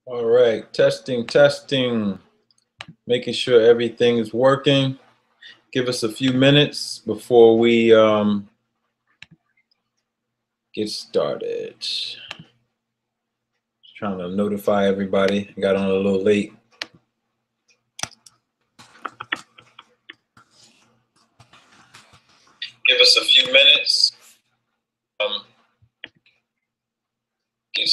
All right, testing, making sure everything is working. Give us a few minutes before we get started. Just trying to notify everybody. Got on a little late. Give us a few minutes. Get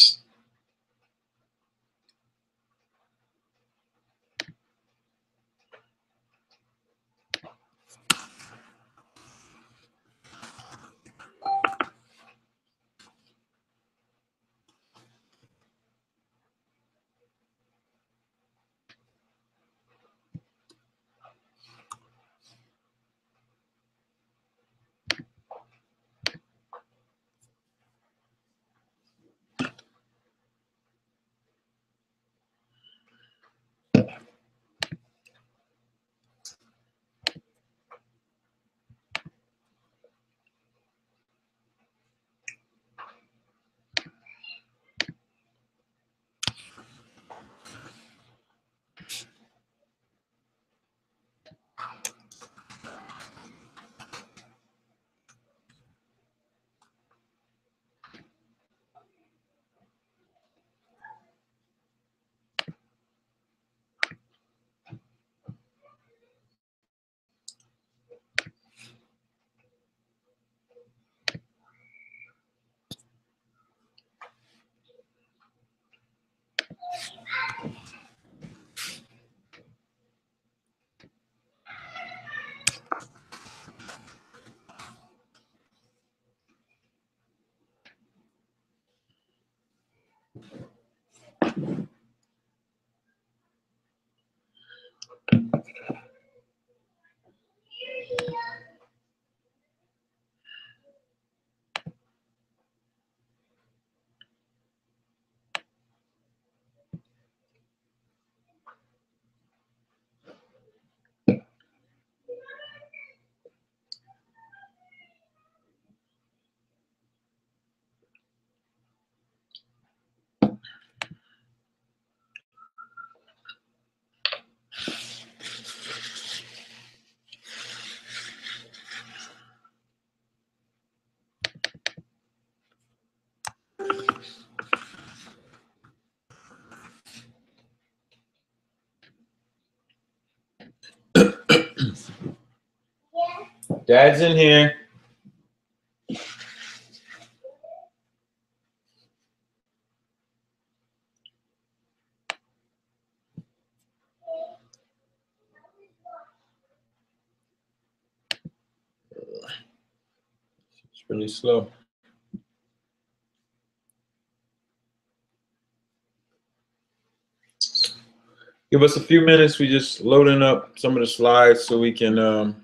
Dad's in here. It's really slow. Give us a few minutes. We just loading up some of the slides so we can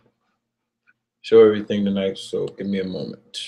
show everything tonight. So give me a moment.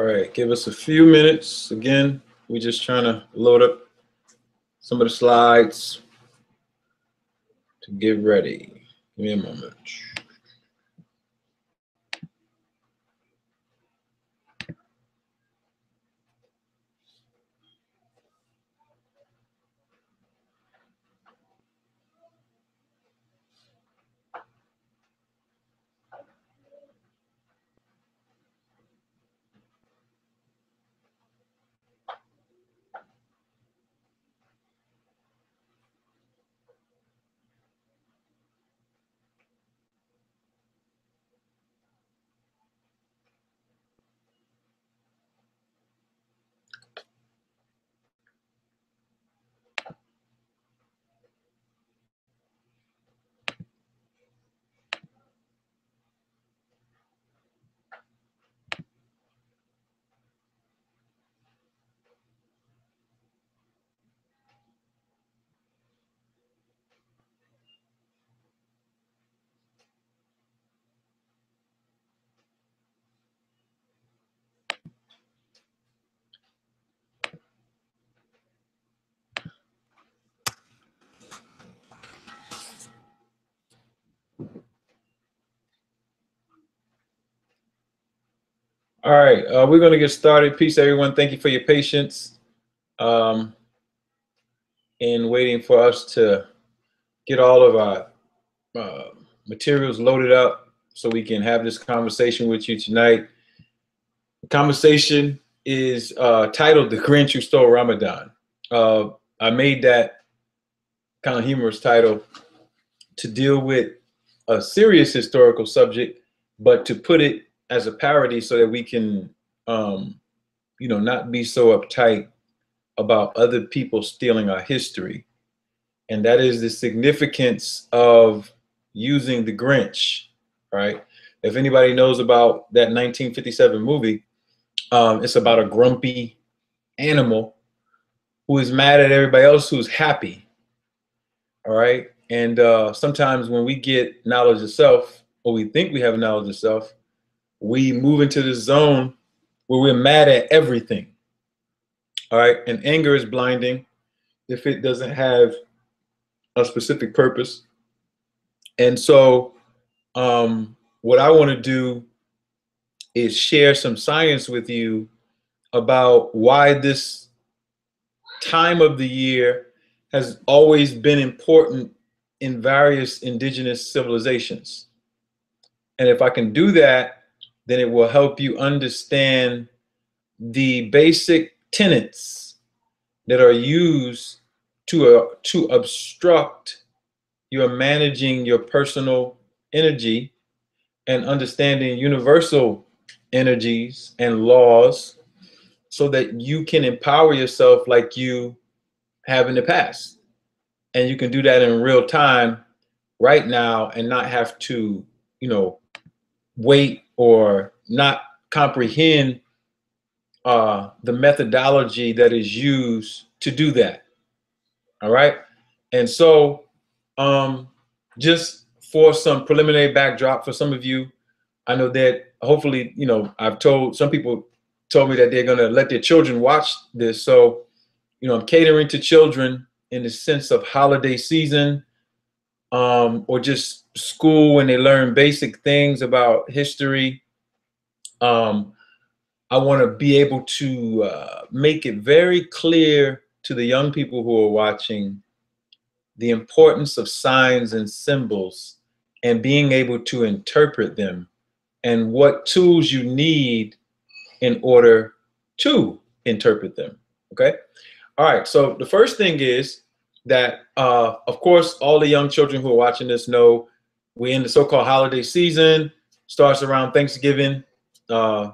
right, give us a few minutes. Again, we're just trying to load up some of the slides to get ready. Give me a moment. All right, we're going to get started. Peace, everyone. Thank you for your patience in waiting for us to get all of our materials loaded up so we can have this conversation with you tonight. The conversation is titled "The Grinch Who Stole Ramadan." I made that kind of humorous title to deal with a serious historical subject, but to put it as a parody so that we can, not be so uptight about other people stealing our history. And that is the significance of using the Grinch, right? If anybody knows about that 1957 movie, it's about a grumpy animal who is mad at everybody else who's happy, all right? And sometimes when we get knowledge of self, or we think we have knowledge of self, we move into this zone where we're mad at everything, all right? And anger is blinding if it doesn't have a specific purpose. And so what I want to do is share some science with you about why this time of the year has always been important in various indigenous civilizations. And if I can do that, then it will help you understand the basic tenets that are used to obstruct your managing your personal energy and understanding universal energies and laws so that you can empower yourself like you have in the past. And you can do that in real time right now and not have to, wait or not comprehend the methodology that is used to do that. All right. And so just for some preliminary backdrop for some of you, I know that hopefully, I've told some people told me that they're going to let their children watch this. So, I'm catering to children in the sense of holiday season or just school when they learn basic things about history. I want to be able to make it very clear to the young people who are watching the importance of signs and symbols and being able to interpret them and what tools you need in order to interpret them. Okay. All right. So the first thing is that, of course, all the young children who are watching this know we're in the so-called holiday season. Starts around Thanksgiving, the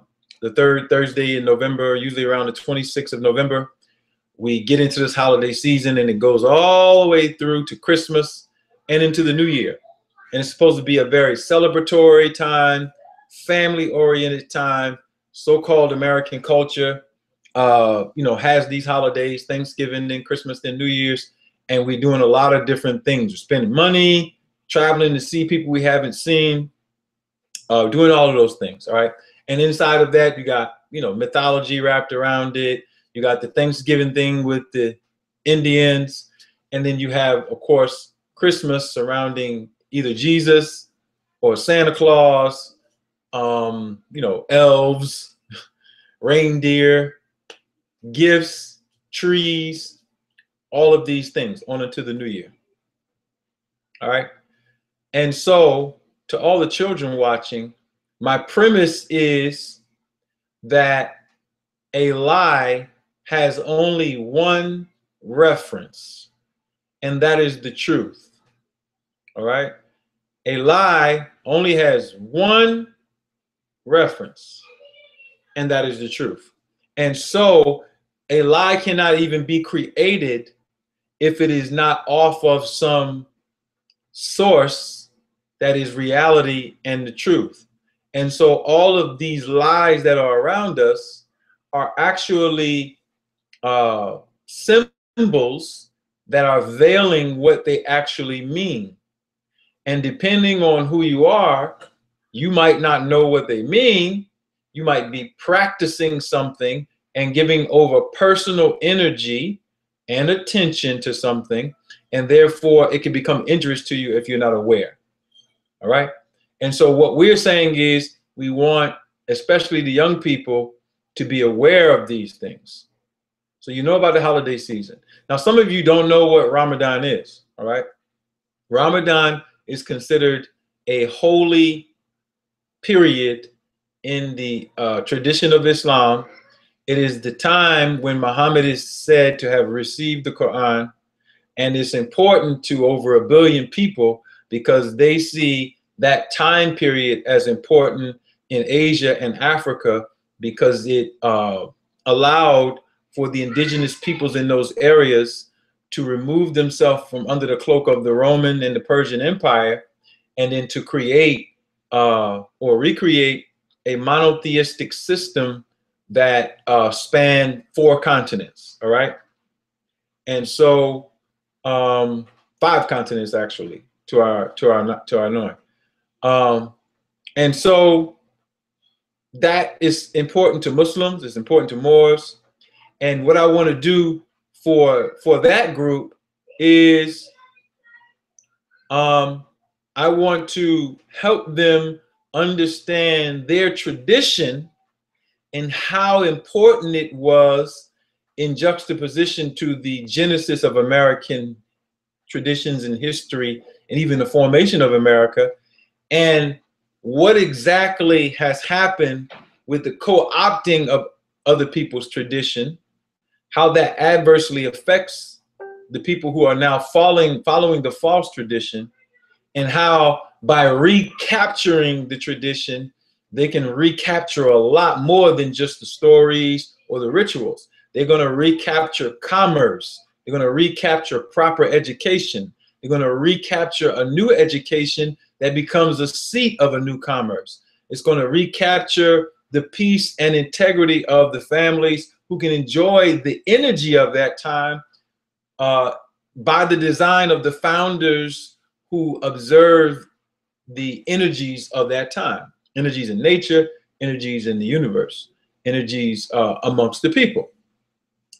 third Thursday in November, usually around the 26th of November. We get into this holiday season and it goes all the way through to Christmas and into the new year. And it's supposed to be a very celebratory time, family-oriented time. So-called American culture, has these holidays, Thanksgiving, then Christmas, then New Year's, and we're doing a lot of different things. We're spending money, traveling to see people we haven't seen, doing all of those things, all right? And inside of that, you got mythology wrapped around it. You got the Thanksgiving thing with the Indians. And then you have, of course, Christmas surrounding either Jesus or Santa Claus, elves, reindeer, gifts, trees, all of these things on into the new year. All right. And so to all the children watching, my premise is that a lie has only one reference, and that is the truth. All right. A lie only has one reference, and that is the truth. And so a lie cannot even be created if it is not off of some source that is reality and the truth. And so all of these lies that are around us are actually symbols that are veiling what they actually mean. And depending on who you are, you might not know what they mean. You might be practicing something and giving over personal energy and attention to something, and therefore it can become injurious to you if you're not aware. All right. And so what we're saying is we want, especially the young people, to be aware of these things. So you know about the holiday season. Now, some of you don't know what Ramadan is. All right. Ramadan is considered a holy period in the tradition of Islam. It is the time when Muhammad is said to have received the Quran, and it's important to over 1 billion people because they see that time period as important in Asia and Africa because it allowed for the indigenous peoples in those areas to remove themselves from under the cloak of the Roman and the Persian Empire, and then to create or recreate a monotheistic system that spanned 4 continents. All right. And so 5 continents actually to our knowing. And so that is important to Muslims. It's important to Moors. And what I want to do for that group is I want to help them understand their tradition and how important it was in juxtaposition to the genesis of American traditions and history and even the formation of America, and what exactly has happened with the co-opting of other people's tradition, how that adversely affects the people who are now following the false tradition, and how by recapturing the tradition, they can recapture a lot more than just the stories or the rituals. They're going to recapture commerce. They're going to recapture proper education. They're going to recapture a new education that becomes a seat of a new commerce. It's going to recapture the peace and integrity of the families who can enjoy the energy of that time by the design of the founders who observe the energies of that time. Energies in nature, energies in the universe, energies amongst the people.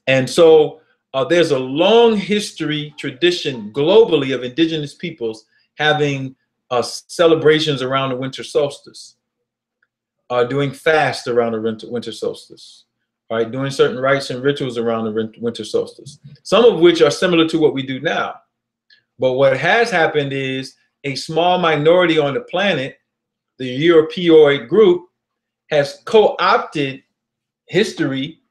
And so there's a long history, tradition globally of indigenous peoples having celebrations around the winter solstice, doing fast around the winter solstice, right? Doing certain rites and rituals around the winter solstice, some of which are similar to what we do now. But what has happened is a small minority on the planet, the Europeoid group, has co-opted history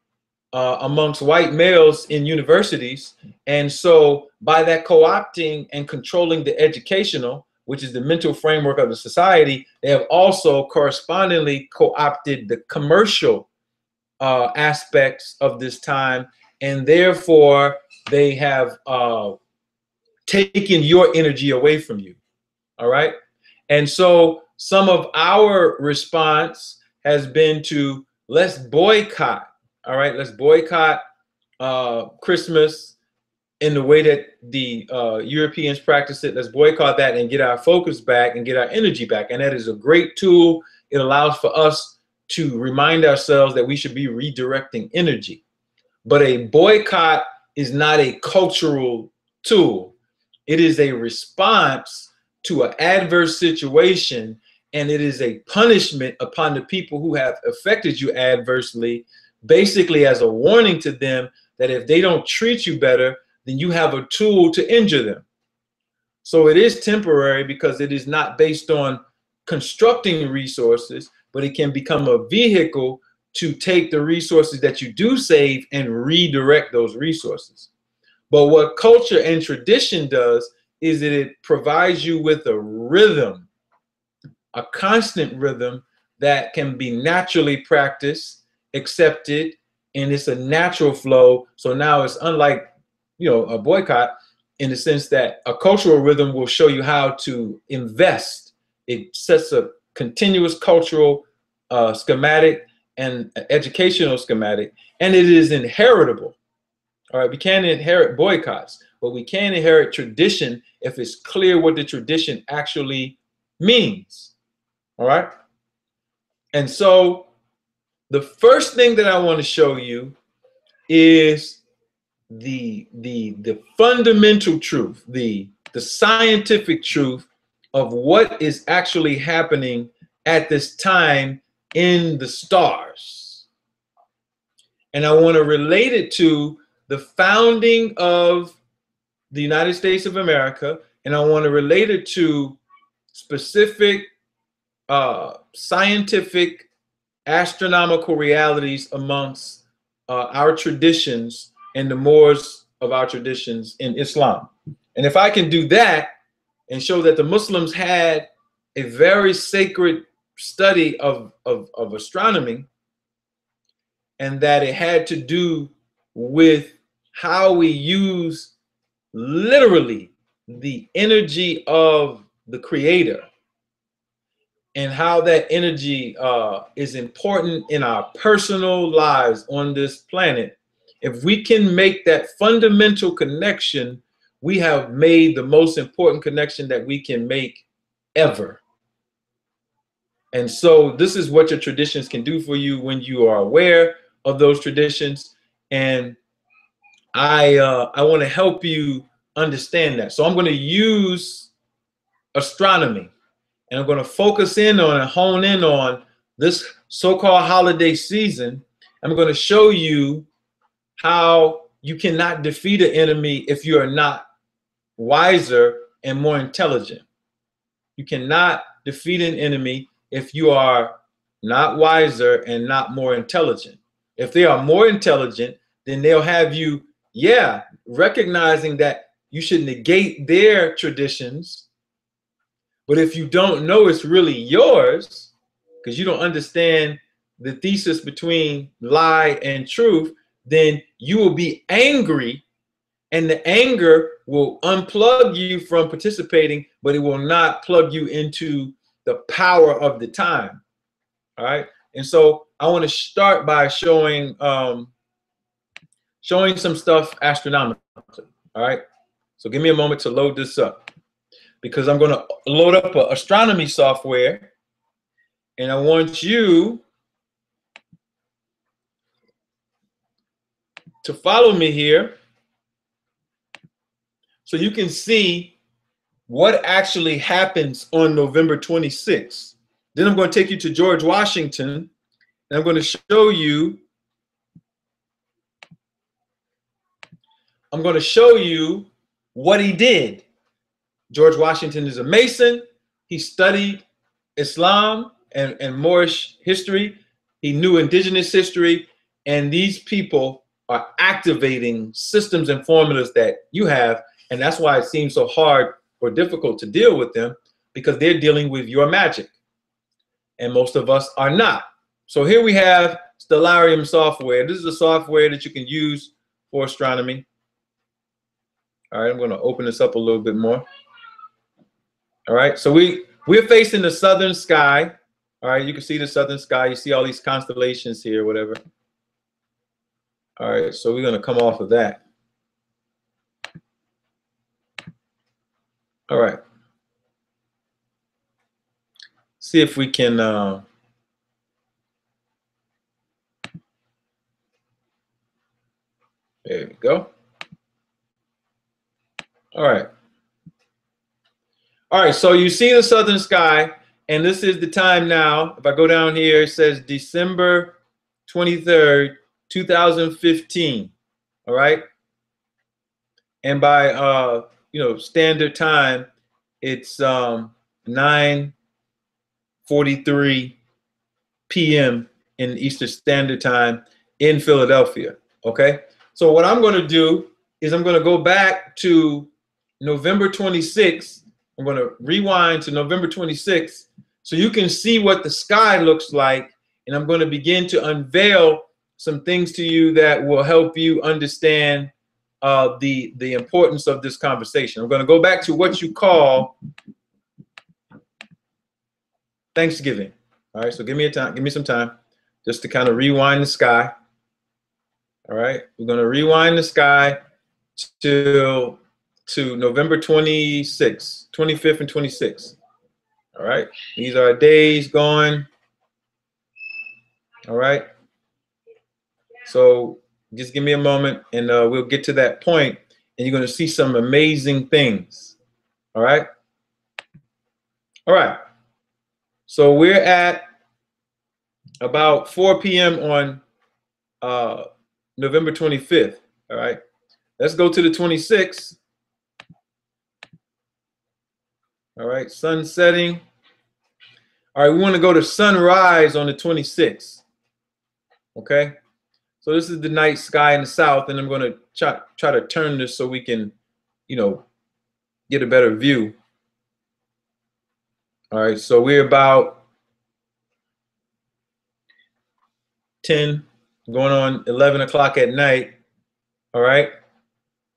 amongst white males in universities. And so by that co-opting and controlling the educational, which is the mental framework of the society, they have also correspondingly co-opted the commercial aspects of this time. And therefore, they have taken your energy away from you. All right. And so some of our response has been to let's boycott. All right, let's boycott Christmas in the way that the Europeans practice it. Let's boycott that and get our focus back and get our energy back. And that is a great tool. It allows for us to remind ourselves that we should be redirecting energy. But a boycott is not a cultural tool. It is a response to an adverse situation, and it is a punishment upon the people who have affected you adversely, basically as a warning to them that if they don't treat you better, then you have a tool to injure them. So it is temporary because it is not based on constructing resources, but it can become a vehicle to take the resources that you do save and redirect those resources. But what culture and tradition does is that it provides you with a rhythm, a constant rhythm that can be naturally practiced, accepted, and it's a natural flow. So now it's unlike, a boycott in the sense that a cultural rhythm will show you how to invest. It sets a continuous cultural schematic and educational schematic, and it is inheritable. All right, we can't inherit boycotts, but we can inherit tradition if it's clear what the tradition actually means. All right. And so the first thing that I want to show you is the fundamental truth, the scientific truth of what is actually happening at this time in the stars. And I want to relate it to the founding of the United States of America, and I want to relate it to specific scientific astronomical realities amongst our traditions and the mores of our traditions in Islam. And if I can do that and show that the Muslims had a very sacred study of astronomy, and that it had to do with how we use literally the energy of the Creator, and how that energy is important in our personal lives on this planet. If we can make that fundamental connection, we have made the most important connection that we can make ever. And so this is what your traditions can do for you when you are aware of those traditions. And I want to help you understand that. So I'm going to use astronomy, and I'm going to focus in on and hone in on this so-called holiday season. I'm going to show you how you cannot defeat an enemy if you are not wiser and more intelligent. You cannot defeat an enemy if you are not wiser and not more intelligent. If they are more intelligent, then they'll have you, recognizing that you should negate their traditions. But if you don't know it's really yours, because you don't understand the thesis between lie and truth, then you will be angry, and the anger will unplug you from participating, but it will not plug you into the power of the time. All right. And so I want to start by showing some stuff astronomically. All right. So give me a moment to load this up, because I'm going to load up an astronomy software, and I want you to follow me here so you can see what actually happens on November 26th. Then I'm going to take you to George Washington, and I'm going to show you what he did. George Washington is a Mason. He studied Islam and Moorish history. He knew indigenous history, and these people are activating systems and formulas that you have, and that's why it seems so hard or difficult to deal with them, because they're dealing with your magic, and most of us are not. So here we have Stellarium software. This is a software that you can use for astronomy. All right, I'm going to open this up a little bit more. All right, so we're facing the southern sky. All right, you can see the southern sky. You see all these constellations here, whatever. All right, so we're going to come off of that. All right. See if we can go. All right. All right, so you see the southern sky, and this is the time now. If I go down here, it says December 23rd, 2015. All right. And by standard time, it's 9:43 p.m. in Eastern Standard Time in Philadelphia. Okay. So what I'm going to do is I'm going to go back to November 26th. I'm going to rewind to November 26th so you can see what the sky looks like. And I'm going to begin to unveil some things to you that will help you understand the importance of this conversation. I'm going to go back to what you call Thanksgiving. All right, so give me some time just to kind of rewind the sky. All right, we're going to rewind the sky to November 26th, 25th and 26th. All right, these are days going. All right, so just give me a moment and we'll get to that point and you're going to see some amazing things. All right. All right. So we're at about 4 p.m. on November 25th. All right. Let's go to the 26th. All right. Sun setting. All right. We want to go to sunrise on the 26th. Okay. So this is the night sky in the south, and I'm going to try to turn this so we can, get a better view. All right, so we're about 10, going on 11 o'clock at night. All right,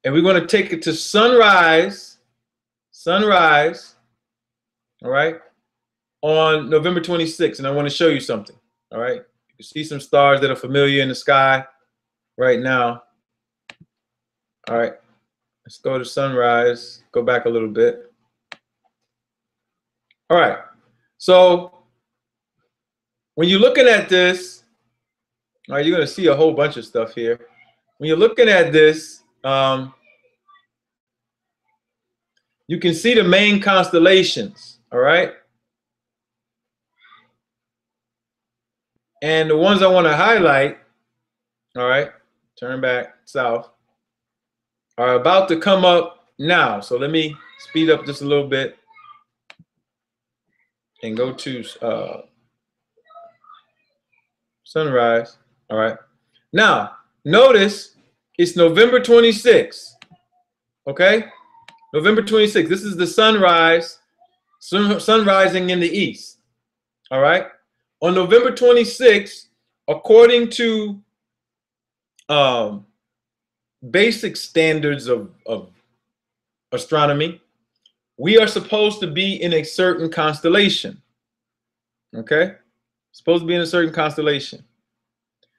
and we're going to take it to sunrise. All right, on November 26th, and I want to show you something. All right. You see some stars that are familiar in the sky right now. All right, let's go to sunrise. Go back a little bit. All right, so when you're looking at this, all right, you're going to see a whole bunch of stuff here. When you're looking at this, you can see the main constellations. All right. And the ones I want to highlight, all right, turn back south, are about to come up now. So let me speed up just a little bit and go to sunrise. All right. Now, notice it's November 26th. Okay. November 26th. This is the sunrise, sun rising in the east. All right. On November 26th, according to basic standards of astronomy, we are supposed to be in a certain constellation. Okay? Supposed to be in a certain constellation.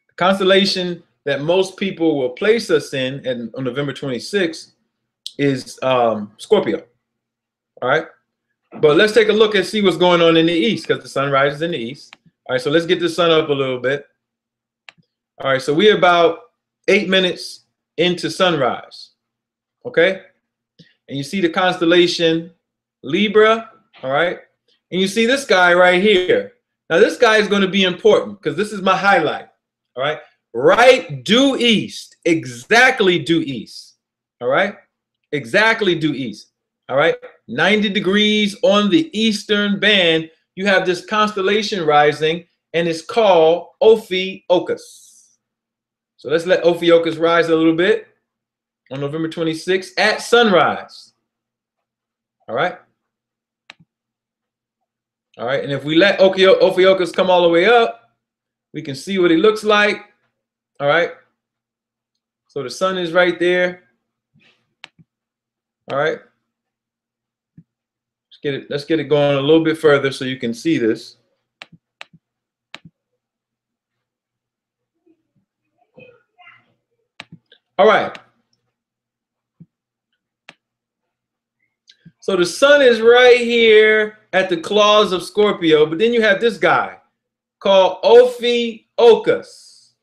The constellation that most people will place us in on November 26th is Scorpio. All right? But let's take a look and see what's going on in the east, because the sun rises in the east. All right, so let's get the sun up a little bit. All right, so we're about 8 minutes into sunrise. Okay? And you see the constellation Libra. All right? And you see this guy right here. Now, this guy is going to be important because this is my highlight. All right? Right due east. Exactly due east. All right? Exactly due east. All right? 90 degrees on the eastern band. You have this constellation rising, and it's called Ophiuchus. So let's let Ophiuchus rise a little bit on November 26th at sunrise. All right. All right. And if we let Ophiuchus come all the way up, we can see what he looks like. All right. So the sun is right there. All right. Let's get it going a little bit further so you can see this. All right. So the sun is right here at the claws of Scorpio, but then you have this guy called Ophiuchus.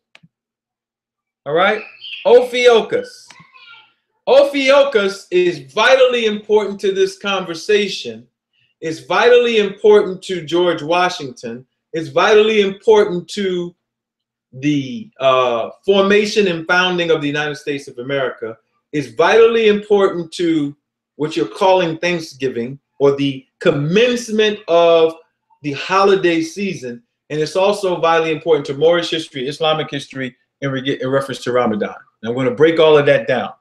All right. Ophiuchus. Ophiuchus is vitally important to this conversation. It's vitally important to George Washington. It's vitally important to the formation and founding of the United States of America. It's vitally important to what you're calling Thanksgiving, or the commencement of the holiday season. And it's also vitally important to Moorish history, Islamic history, in reference to Ramadan. And I'm going to break all of that down.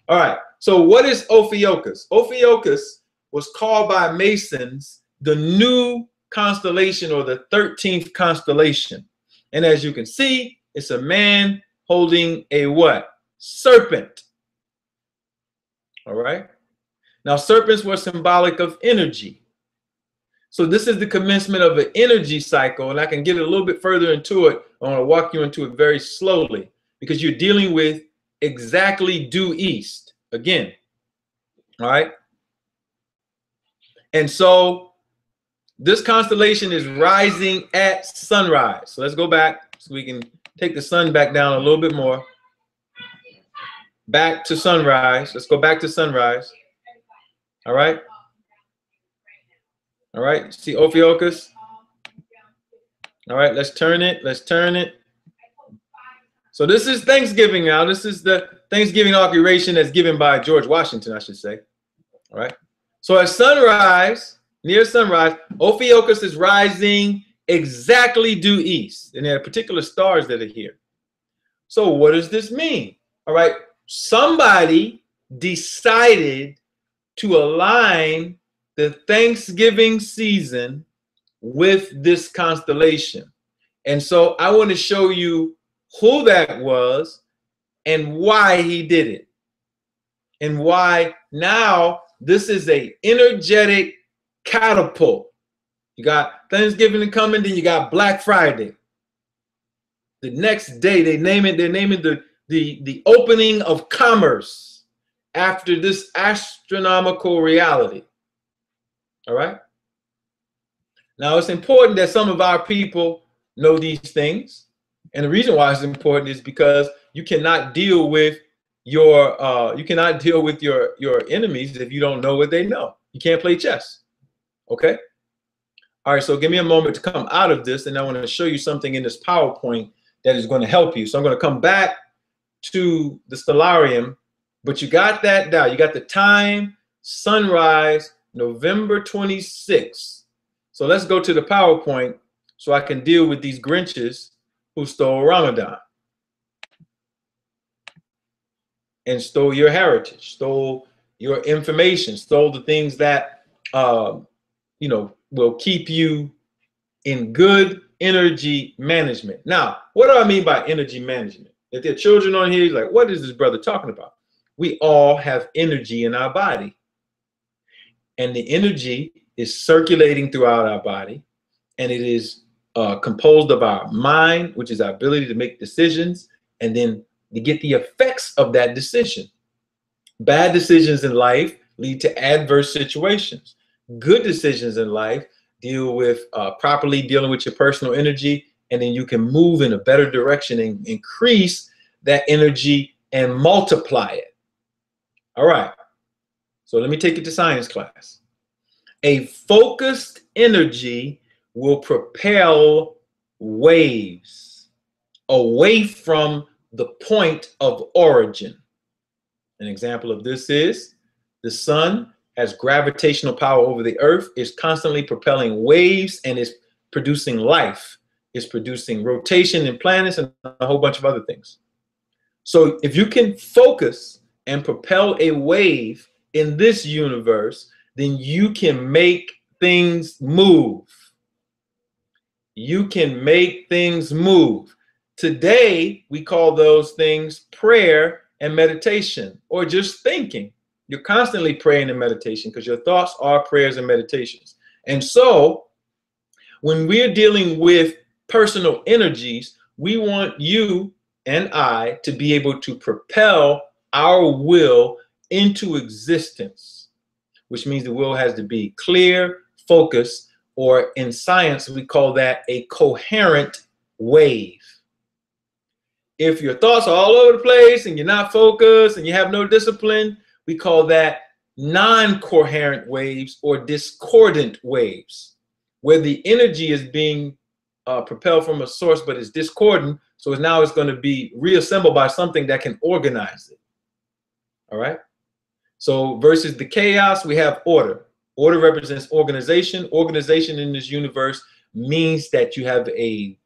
All right, so what is Ophiuchus? Ophiuchus was called by Masons the new constellation, or the 13th constellation. And as you can see, it's a man holding a what? Serpent. All right. Now, serpents were symbolic of energy. So this is the commencement of an energy cycle, and I can get a little bit further into it. I want to walk you into it very slowly, because you're dealing with exactly due east again. All right. And so this constellation is rising at sunrise. So let's go back so we can take the sun back down a little bit more. Back to sunrise. Let's go back to sunrise. All right. All right. See Ophiuchus? All right. Let's turn it. Let's turn it. So this is Thanksgiving now. This is the Thanksgiving inauguration that's given by George Washington, I should say. All right. So at sunrise, near sunrise, Ophiuchus is rising exactly due east. And there are particular stars that are here. So what does this mean? All right. Somebody decided to align the Thanksgiving season with this constellation. And so I want to show you who that was and why he did it. And why now this is a energetic catapult. You got Thanksgiving coming, then you got Black Friday. The next day they're naming the opening of commerce after this astronomical reality. All right. Now it's important that some of our people know these things. And the reason why it's important is because you cannot deal with your enemies if you don't know what they know. You can't play chess. Okay. All right. So give me a moment to come out of this, and I want to show you something in this PowerPoint that is going to help you. So I'm going to come back to the stellarium, but you got that down. You got the time, sunrise, November 26th. So let's go to the PowerPoint so I can deal with these Grinches who stole Ramadan and stole your heritage, stole your information, stole the things that will keep you in good energy management. Now, what do I mean by energy management? If there are children on here, like, what is this brother talking about? We all have energy in our body. And the energy is circulating throughout our body. And it is composed of our mind, which is our ability to make decisions, and then to get the effects of that decision. Bad decisions in life lead to adverse situations. Good decisions in life deal with properly dealing with your personal energy, and then you can move in a better direction and increase that energy and multiply it. All right. So let me take you to science class. A focused energy will propel waves away from the point of origin. An example of this is the sun has gravitational power over the earth, is constantly propelling waves, and is producing life. It's producing rotation in planets and a whole bunch of other things. So if you can focus and propel a wave in this universe, then you can make things move. You can make things move. Today, we call those things prayer and meditation, or just thinking. You're constantly praying and meditation because your thoughts are prayers and meditations. And so when we're dealing with personal energies, we want you and I to be able to propel our will into existence, which means the will has to be clear, focused, or in science, we call that a coherent wave. If your thoughts are all over the place and you're not focused and you have no discipline, we call that non-coherent waves or discordant waves, where the energy is being propelled from a source, but it's discordant. So now it's going to be reassembled by something that can organize it. All right. So versus the chaos, we have order. Order represents organization. Organization in this universe means that you have a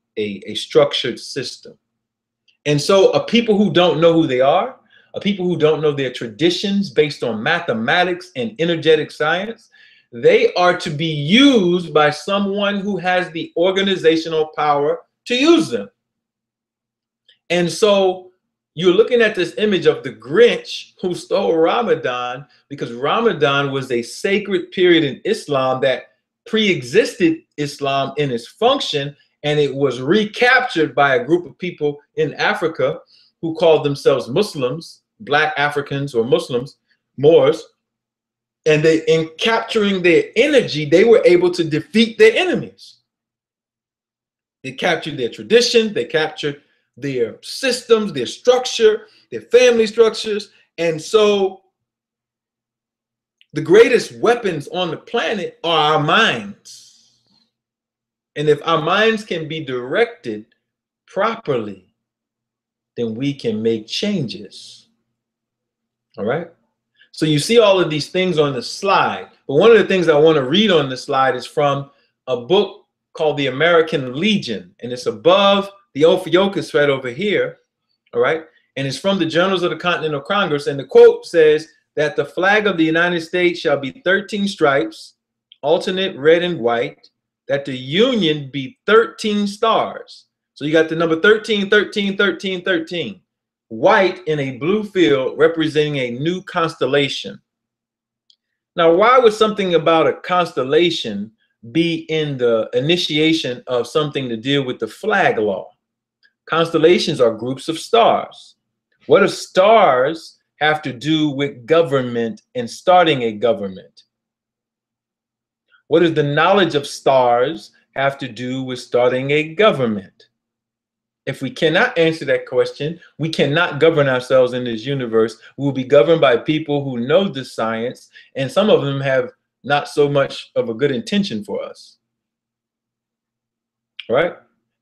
structured system. And so a people who don't know who they are, a people who don't know their traditions based on mathematics and energetic science, they are to be used by someone who has the organizational power to use them. And so you're looking at this image of the Grinch who stole Ramadan, because Ramadan was a sacred period in Islam that pre-existed Islam in its function, and it was recaptured by a group of people in Africa who called themselves Muslims, Black Africans or Muslims, Moors. And in capturing their energy, they were able to defeat their enemies. They captured their tradition, they captured their systems, their structure, their family structures. And so the greatest weapons on the planet are our minds. And if our minds can be directed properly, then we can make changes. All right? So you see all of these things on the slide. But one of the things I want to read on the slide is from a book called The American Legion. And it's above the Ophiuchus right over here. All right? And it's from the Journals of the Continental Congress. And the quote says that the flag of the United States shall be 13 stripes, alternate red and white, that the Union be 13 stars. So you got the number 13, 13, 13, 13. White in a blue field representing a new constellation. Now, why would something about a constellation be in the initiation of something to deal with the flag law? Constellations are groups of stars. What do stars have to do with government and starting a government? What does the knowledge of stars have to do with starting a government? If we cannot answer that question, we cannot govern ourselves in this universe. We will be governed by people who know the science, and some of them have not so much of a good intention for us. Right?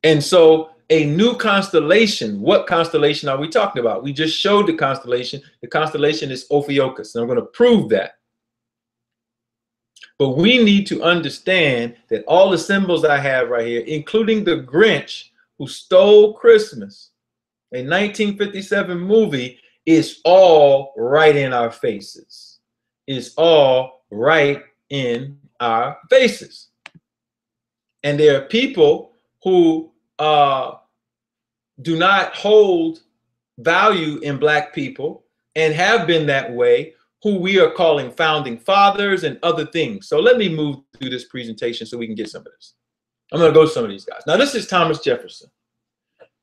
And so a new constellation, what constellation are we talking about? We just showed the constellation. The constellation is Ophiuchus, and I'm going to prove that. But we need to understand that all the symbols I have right here, including the Grinch, who stole Christmas, a 1957 movie, is all right in our faces. It's all right in our faces. And there are people who do not hold value in Black people and have been that way, who we are calling founding fathers and other things. So let me move through this presentation so we can get some of this. I'm going to go to some of these guys. Now, this is Thomas Jefferson.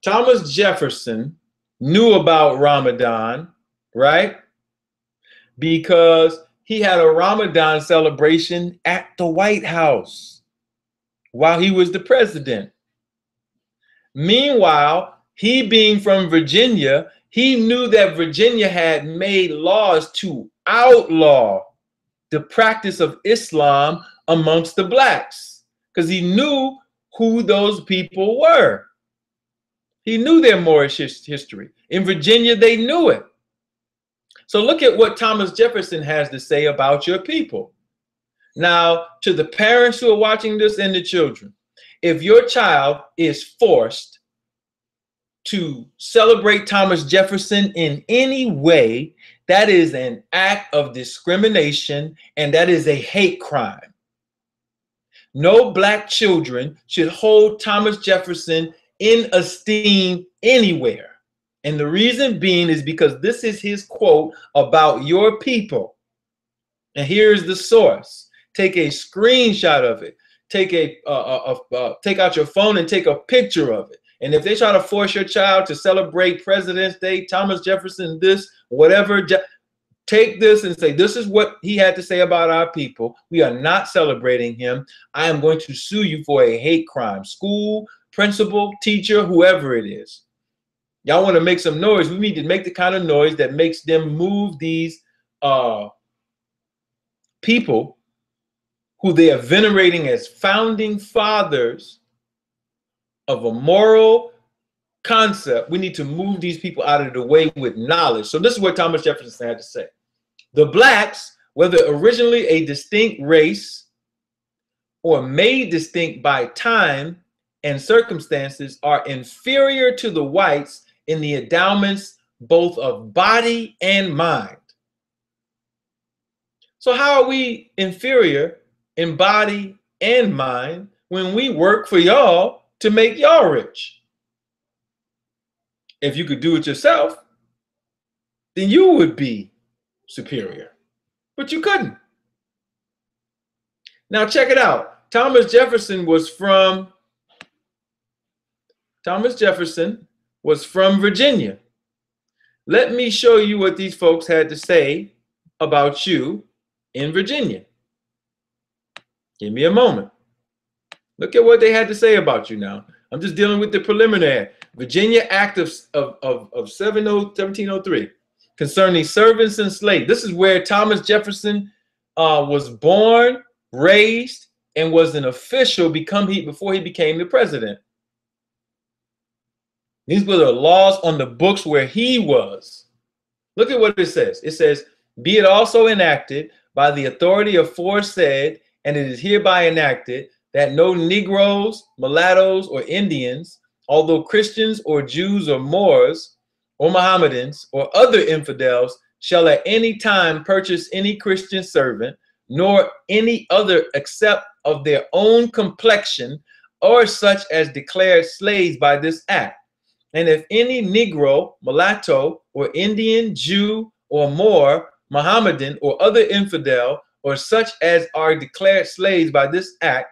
Thomas Jefferson knew about Ramadan, right? Because he had a Ramadan celebration at the White House while he was the president. Meanwhile, he being from Virginia, he knew that Virginia had made laws to outlaw the practice of Islam amongst the Blacks, because he knew who those people were. He knew their Moorish history. In Virginia, they knew it. So look at what Thomas Jefferson has to say about your people. Now, to the parents who are watching this and the children, if your child is forced to celebrate Thomas Jefferson in any way, that is an act of discrimination, and that is a hate crime. No Black children should hold Thomas Jefferson in esteem anywhere. And the reason being is because this is his quote about your people. And here's the source. Take a screenshot of it. Take out your phone and take a picture of it. And if they try to force your child to celebrate President's Day, Thomas Jefferson, this, whatever, take this and say, this is what he had to say about our people. We are not celebrating him. I am going to sue you for a hate crime. School, principal, teacher, whoever it is. Y'all want to make some noise. We need to make the kind of noise that makes them move these people who they are venerating as founding fathers of a moral concept. We need to move these people out of the way with knowledge. So this is what Thomas Jefferson had to say. The blacks, whether originally a distinct race or made distinct by time and circumstances, are inferior to the whites in the endowments both of body and mind. So how are we inferior in body and mind when we work for y'all to make y'all rich? If you could do it yourself, then you would be superior, but you couldn't. Now check it out. Thomas Jefferson was from Virginia. Let me show you what these folks had to say about you in Virginia. Give me a moment. Look at what they had to say about you now. I'm just dealing with the preliminary. Virginia Act of 1703 concerning servants and slaves. This is where Thomas Jefferson was born, raised, and was an official before he became the president. These were the laws on the books where he was. Look at what it says. It says, be it also enacted by the authority aforesaid, and it is hereby enacted, that no Negroes, mulattoes, or Indians, although Christians or Jews or Moors or Mohammedans or other infidels, shall at any time purchase any Christian servant, nor any other except of their own complexion, or such as declared slaves by this act. And if any Negro, mulatto, or Indian, Jew, or Moor, Mohammedan, or other infidel, or such as are declared slaves by this act,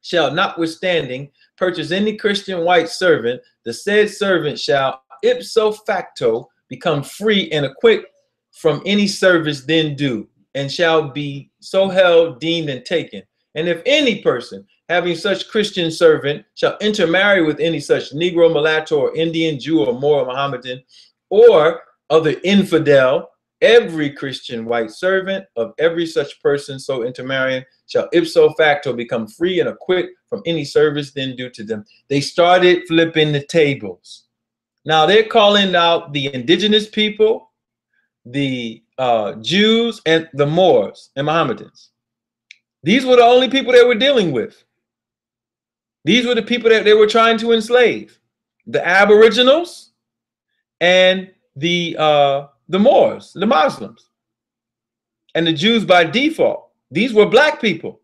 shall notwithstanding purchase any Christian white servant, the said servant shall ipso facto become free and acquit from any service then due, and shall be so held, deemed, and taken. And if any person having such Christian servant shall intermarry with any such Negro, mulatto, or Indian, Jew, or Moor, or Mohammedan, or other infidel, every Christian white servant of every such person so intermarrying shall ipso facto become free and acquit from any service then due to them. They started flipping the tables. Now they're calling out the indigenous people, the Jews, and the Moors and Mohammedans. These were the only people they were dealing with. These were the people that they were trying to enslave. The Aboriginals and the Moors, the Muslims, and the Jews by default. These were black people.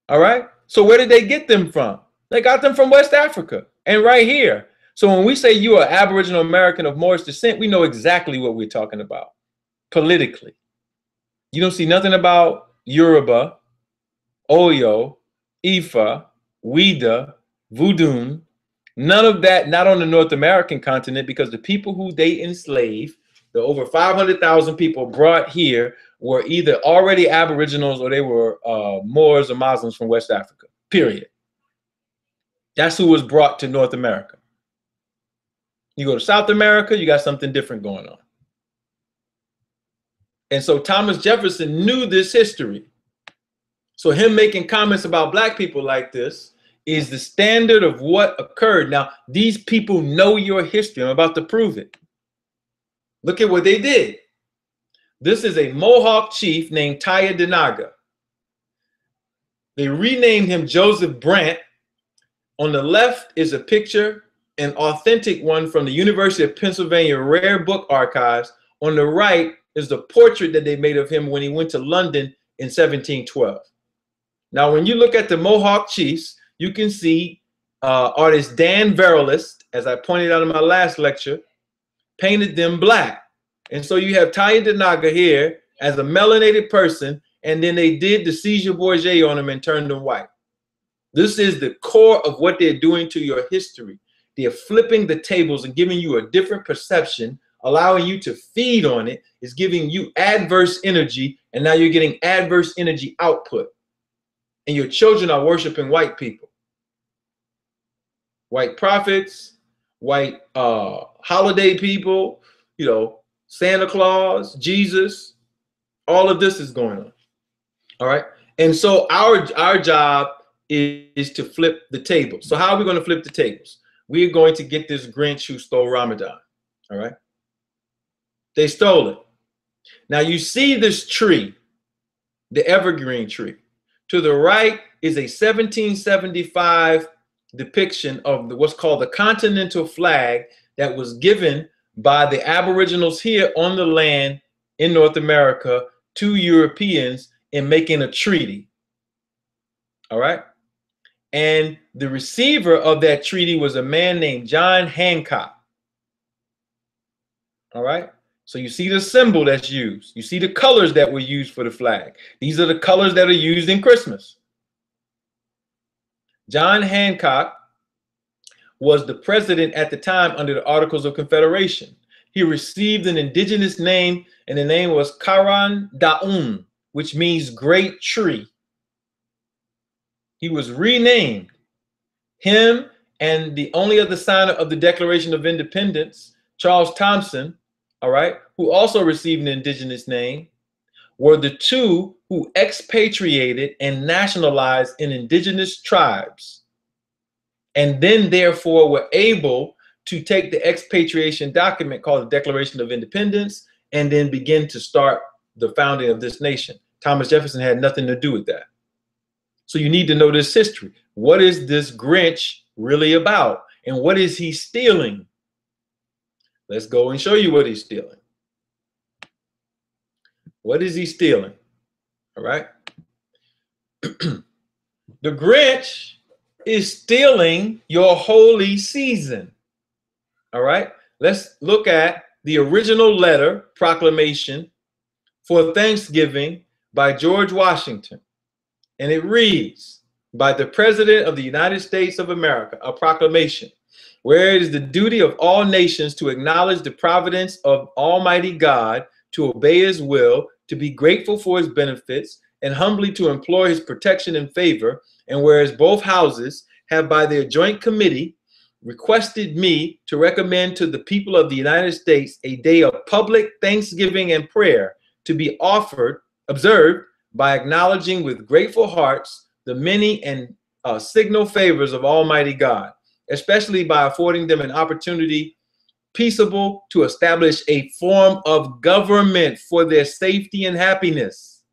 All right. So where did they get them from? They got them from West Africa and right here. So when we say you are Aboriginal American of Moorish descent, we know exactly what we're talking about politically. You don't see nothing about Yoruba, Oyo, Ifa, Ouida, Voodoo, none of that, not on the North American continent, because the people who they enslaved, the over 500,000 people brought here, were either already Aboriginals or they were Moors or Muslims from West Africa, period. That's who was brought to North America. You go to South America, you got something different going on. And so Thomas Jefferson knew this history. So him making comments about black people like this is the standard of what occurred. Now, these people know your history. I'm about to prove it. Look at what they did. This is a Mohawk chief named Tyadenaga. They renamed him Joseph Brant. On the left is a picture, an authentic one from the University of Pennsylvania Rare Book Archives. On the right is the portrait that they made of him when he went to London in 1712. Now, when you look at the Mohawk chiefs, you can see artist Dan Verrilist, as I pointed out in my last lecture, painted them black. And so you have Tyadenaga here as a melanated person, and then they did the Caesar Borgia on him and turned them white. This is the core of what they're doing to your history. They're flipping the tables and giving you a different perception, allowing you to feed on it, is giving you adverse energy, and now you're getting adverse energy output. And your children are worshiping white people. white prophets, white holiday people, Santa Claus, Jesus. All of this is going on. All right. And so our job is to flip the table. So how are we going to flip the tables? We're going to get this Grinch who stole Ramadan. All right. They stole it. Now you see this tree, the evergreen tree. To the right is a 1775 depiction of what's called the continental flag that was given by the Aboriginals here on the land in North America to Europeans in making a treaty. All right. And the receiver of that treaty was a man named John Hancock. All right. So you see the symbol that's used. You see the colors that were used for the flag. These are the colors that are used in Christmas. John Hancock was the president at the time under the Articles of Confederation. He received an indigenous name, and the name was Karan Daun, which means great tree. He was renamed. Him and the only other signer of the Declaration of Independence, Charles Thompson, all right, who also received an indigenous name, were the two who expatriated and nationalized in indigenous tribes, and then therefore were able to take the expatriation document called the Declaration of Independence and then begin to start the founding of this nation. Thomas Jefferson had nothing to do with that. So you need to know this history. What is this Grinch really about? And what is he stealing? Let's go and show you what he's stealing. What is he stealing? All right. The Grinch is stealing your holy season. All right. Let's look at the original letter proclamation for Thanksgiving by George Washington. And it reads, by the President of the United States of America, a proclamation, where it is the duty of all nations to acknowledge the providence of Almighty God, to obey his will, to be grateful for his benefits, and humbly to implore his protection and favor. And whereas both houses have by their joint committee requested me to recommend to the people of the United States a day of public thanksgiving and prayer to be observed by acknowledging with grateful hearts the many and signal favors of Almighty God, especially by affording them an opportunity peaceable to establish a form of government for their safety and happiness.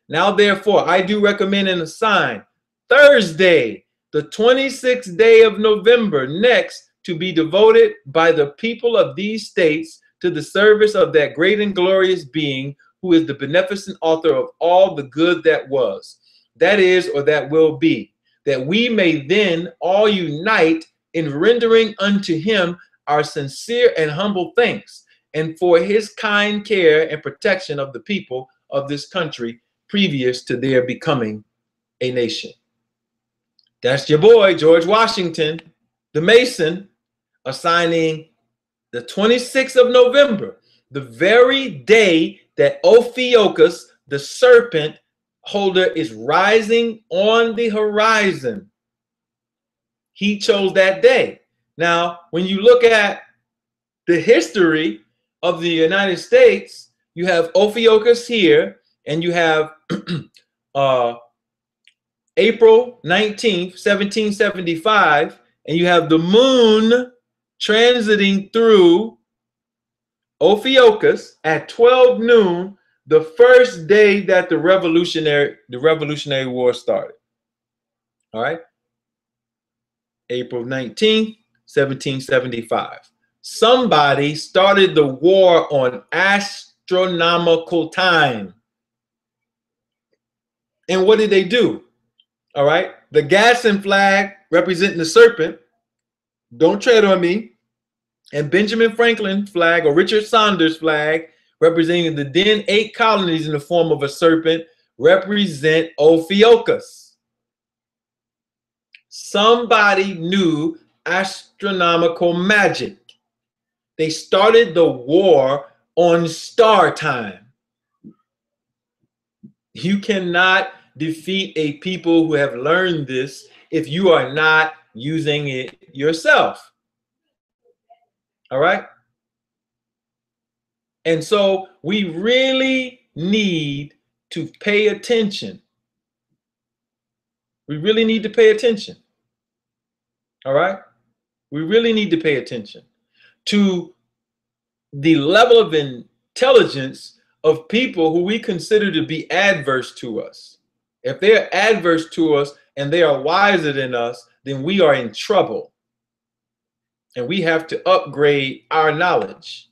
Now, therefore, I do recommend and assign Thursday, the 26th day of November next, to be devoted by the people of these states to the service of that great and glorious being who is the beneficent author of all the good that was, that is, or that will be, that we may then all unite in rendering unto him our sincere and humble thanks, and for his kind care and protection of the people of this country previous to their becoming a nation. That's your boy, George Washington, the Mason, assigning the 26th of November, the very day that Ophiuchus, the serpent holder, is rising on the horizon. He chose that day. Now, when you look at the history of the United States, you have Ophiuchus here, and you have April 19th, 1775, and you have the moon transiting through Ophiuchus at 12 noon, the first day that the Revolutionary War started. All right. April 19th, 1775. Somebody started the war on astronomical time. And what did they do? All right. The Gadsden flag representing the serpent, don't tread on me, and Benjamin Franklin flag, or Richard Saunders flag, representing the then 8 colonies in the form of a serpent, represent Ophiuchus. Somebody knew astronomical magic. They started the war on star time. You cannot defeat a people who have learned this if you are not using it yourself. All right. And so we really need to pay attention. We really need to pay attention. All right. We really need to pay attention to the level of intelligence of people who we consider to be adverse to us. If they're adverse to us and they are wiser than us, then we are in trouble. And we have to upgrade our knowledge.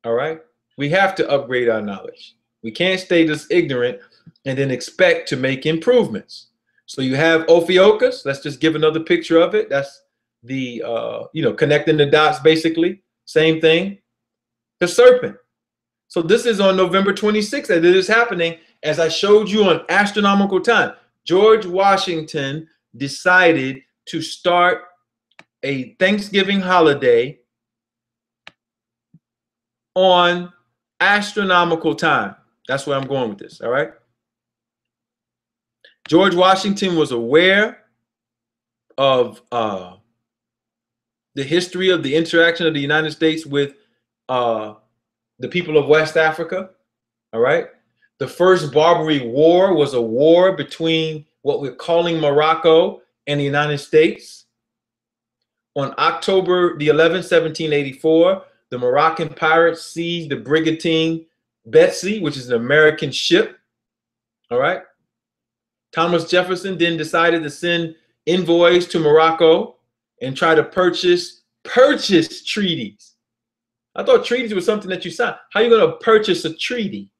All right? We have to upgrade our knowledge. We can't stay this ignorant and then expect to make improvements. So you have Ophiuchus. Let's just give another picture of it. That's the, connecting the dots, basically. Same thing. The serpent. So this is on November 26th that it is happening. As I showed you on astronomical time, George Washington decided to start a Thanksgiving holiday on astronomical time. That's where I'm going with this, all right? George Washington was aware of the history of the interaction of the United States with the people of West Africa, all right? The first Barbary War was a war between what we're calling Morocco and the United States. On October the 11th, 1784, the Moroccan pirates seized the brigantine Betsy, which is an American ship, all right? Thomas Jefferson then decided to send envoys to Morocco and try to purchase treaties. I thought treaties were something that you signed. How are you going to purchase a treaty?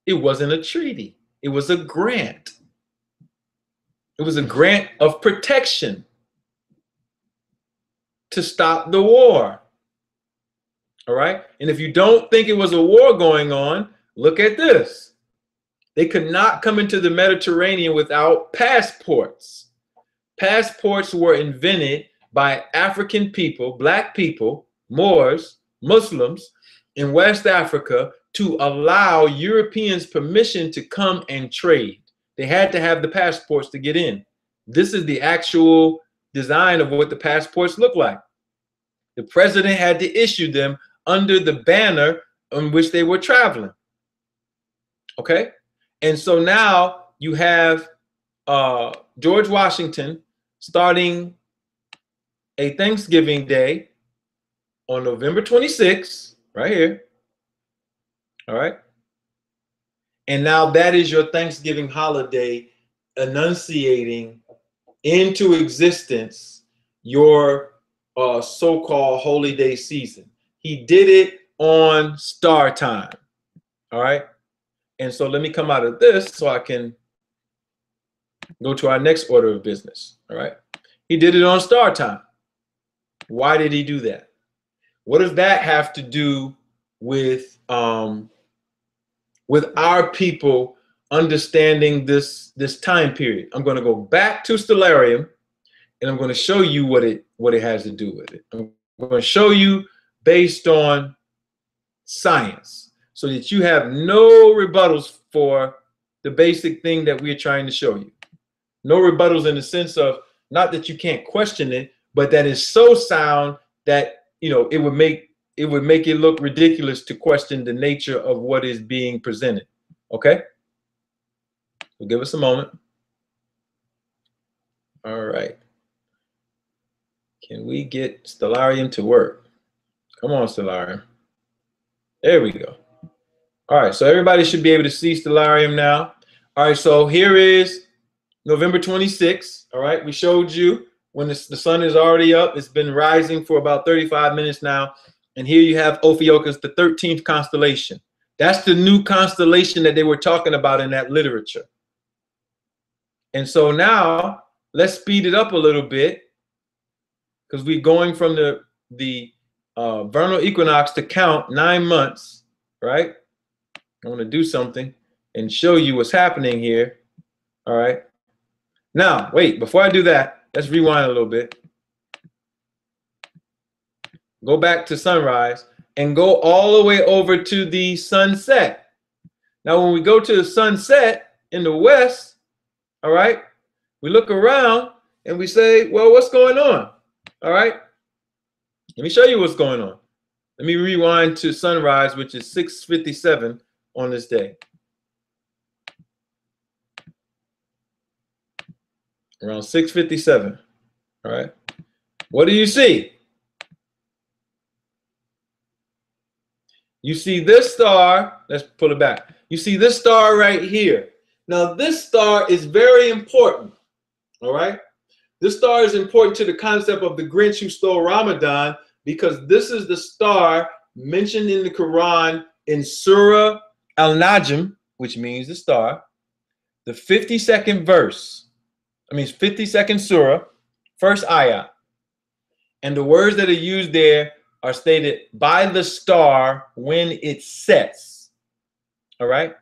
It wasn't a treaty. It was a grant. It was a grant of protection to stop the war. All right? And if you don't think it was a war going on, look at this. They could not come into the Mediterranean without passports. Passports were invented by African people, black people, Moors, Muslims in West Africa to allow Europeans permission to come and trade. They had to have the passports to get in. This is the actual design of what the passports look like. The president had to issue them under the banner on which they were traveling. Okay? And so now you have George Washington starting a Thanksgiving Day on November 26th, right here. All right. And now that is your Thanksgiving holiday, enunciating into existence your so-called holy day season. He did it on star time. All right. And so let me come out of this so I can go to our next order of business. All right. He did it on star time. Why did he do that? What does that have to do with our people understanding this time period? I'm going to go back to Stellarium and I'm going to show you what it has to do with it. I'm going to show you based on science so that you have no rebuttals for the basic thing that we're trying to show you. No rebuttals in the sense of not that you can't question it, but that is so sound that it would make it look ridiculous to question the nature of what is being presented. Okay? So give us a moment. All right. Can we get Stellarium to work? Come on, Stellarium. There we go. All right, so everybody should be able to see Stellarium now. All right, so here is November 26th. All right, we showed you when the sun is already up. It's been rising for about 35 minutes now. And here you have Ophiuchus, the 13th constellation. That's the new constellation that they were talking about in that literature. And so now let's speed it up a little bit because we're going from the vernal equinox to count 9 months, right? I want to do something and show you what's happening here. All right. Now, wait, before I do that, let's rewind a little bit. Go back to sunrise and go all the way over to the sunset. Now, when we go to the sunset in the west, all right, we look around and we say, well, what's going on? All right. Let me show you what's going on. Let me rewind to sunrise, which is 6:57 on this day. Around 6:57. All right. What do you see? You see this star. Let's pull it back. You see this star right here. Now, this star is very important. All right. This star is important to the concept of the Grinch who stole Ramadan, because this is the star mentioned in the Quran in Surah Al-Najm, which means the star, the 52nd verse. I mean, 52nd surah, first ayah. And the words that are used there are stated by the star when it sets. All right?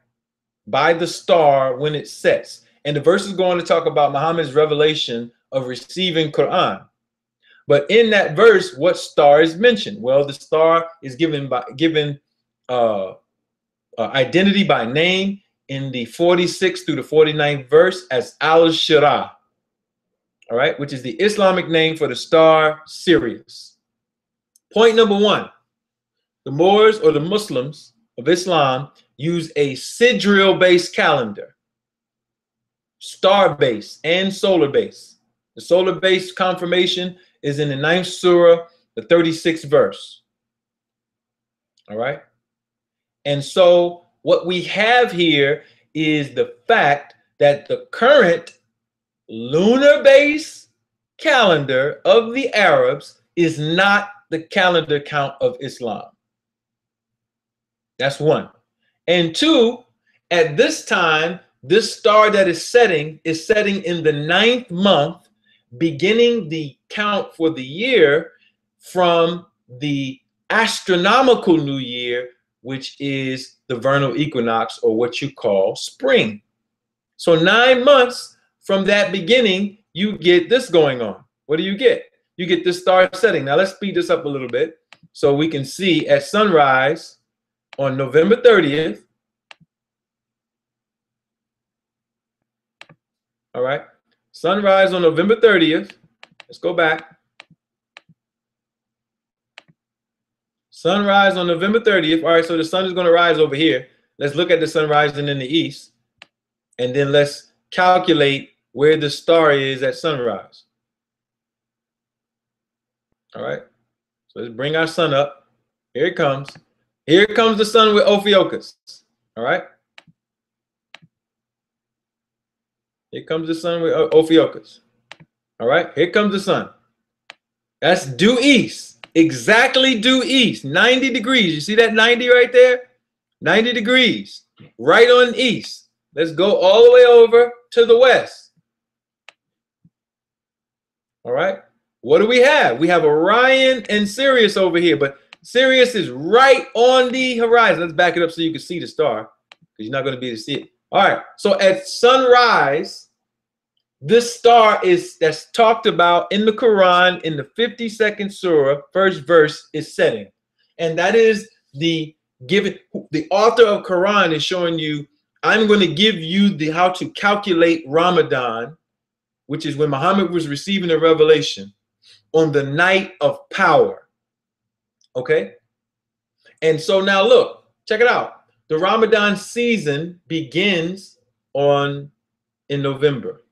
By the star when it sets. And the verse is going to talk about Muhammad's revelation of receiving Quran. But in that verse, what star is mentioned? Well, the star is given identity by name in the 46th through the 49th verse as Al-Shira, all right, which is the Islamic name for the star Sirius. Point number one, the Moors or the Muslims of Islam use a sidereal-based calendar, star-based and solar-based. The solar-based confirmation is in the 9th surah, the 36th verse. All right. And so what we have here is the fact that the current lunar-based calendar of the Arabs is not the calendar count of Islam. That's one. And two, at this time, this star that is setting in the 9th month, beginning the count for the year from the astronomical new year, which is the vernal equinox, or what you call spring. So 9 months from that beginning, you get this going on. What do you get? You get this star setting. Now let's speed this up a little bit so we can see at sunrise on November 30th. All right. Sunrise on November 30th. Let's go back. Sunrise on November 30th. All right, so the sun is going to rise over here. Let's look at the sun rising in the east. And then let's calculate where the star is at sunrise. All right. So let's bring our sun up. Here it comes. Here comes the sun with Ophiuchus. All right. Here comes the sun with Ophiuchus. All right. Here comes the sun. That's due east. Exactly due east. 90 degrees. You see that 90 right there? 90 degrees. Right on east. Let's go all the way over to the west. All right. What do we have? We have Orion and Sirius over here, but Sirius is right on the horizon. Let's back it up so you can see the star, because you're not going to be able to see it. All right. So at sunrise, this star that's talked about in the Quran in the 52nd surah, first verse, is setting. And that is the author of Quran is showing you, I'm going to give you how to calculate Ramadan, which is when Muhammad was receiving the revelation, on the night of power. Okay? And so now look, check it out. The Ramadan season begins in November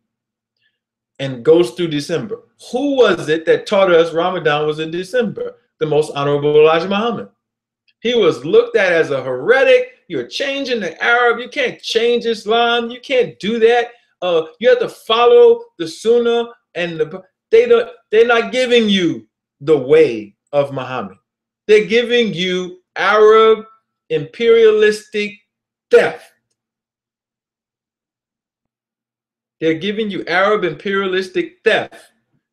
and goes through December. Who was it that taught us Ramadan was in December? The most honorable Elijah Muhammad. He was looked at as a heretic. You're changing the Arab. You can't change Islam. You can't do that. You have to follow the Sunnah, and they're not giving you the way of Muhammad. They're giving you Arab imperialistic theft. They're giving you Arab imperialistic theft.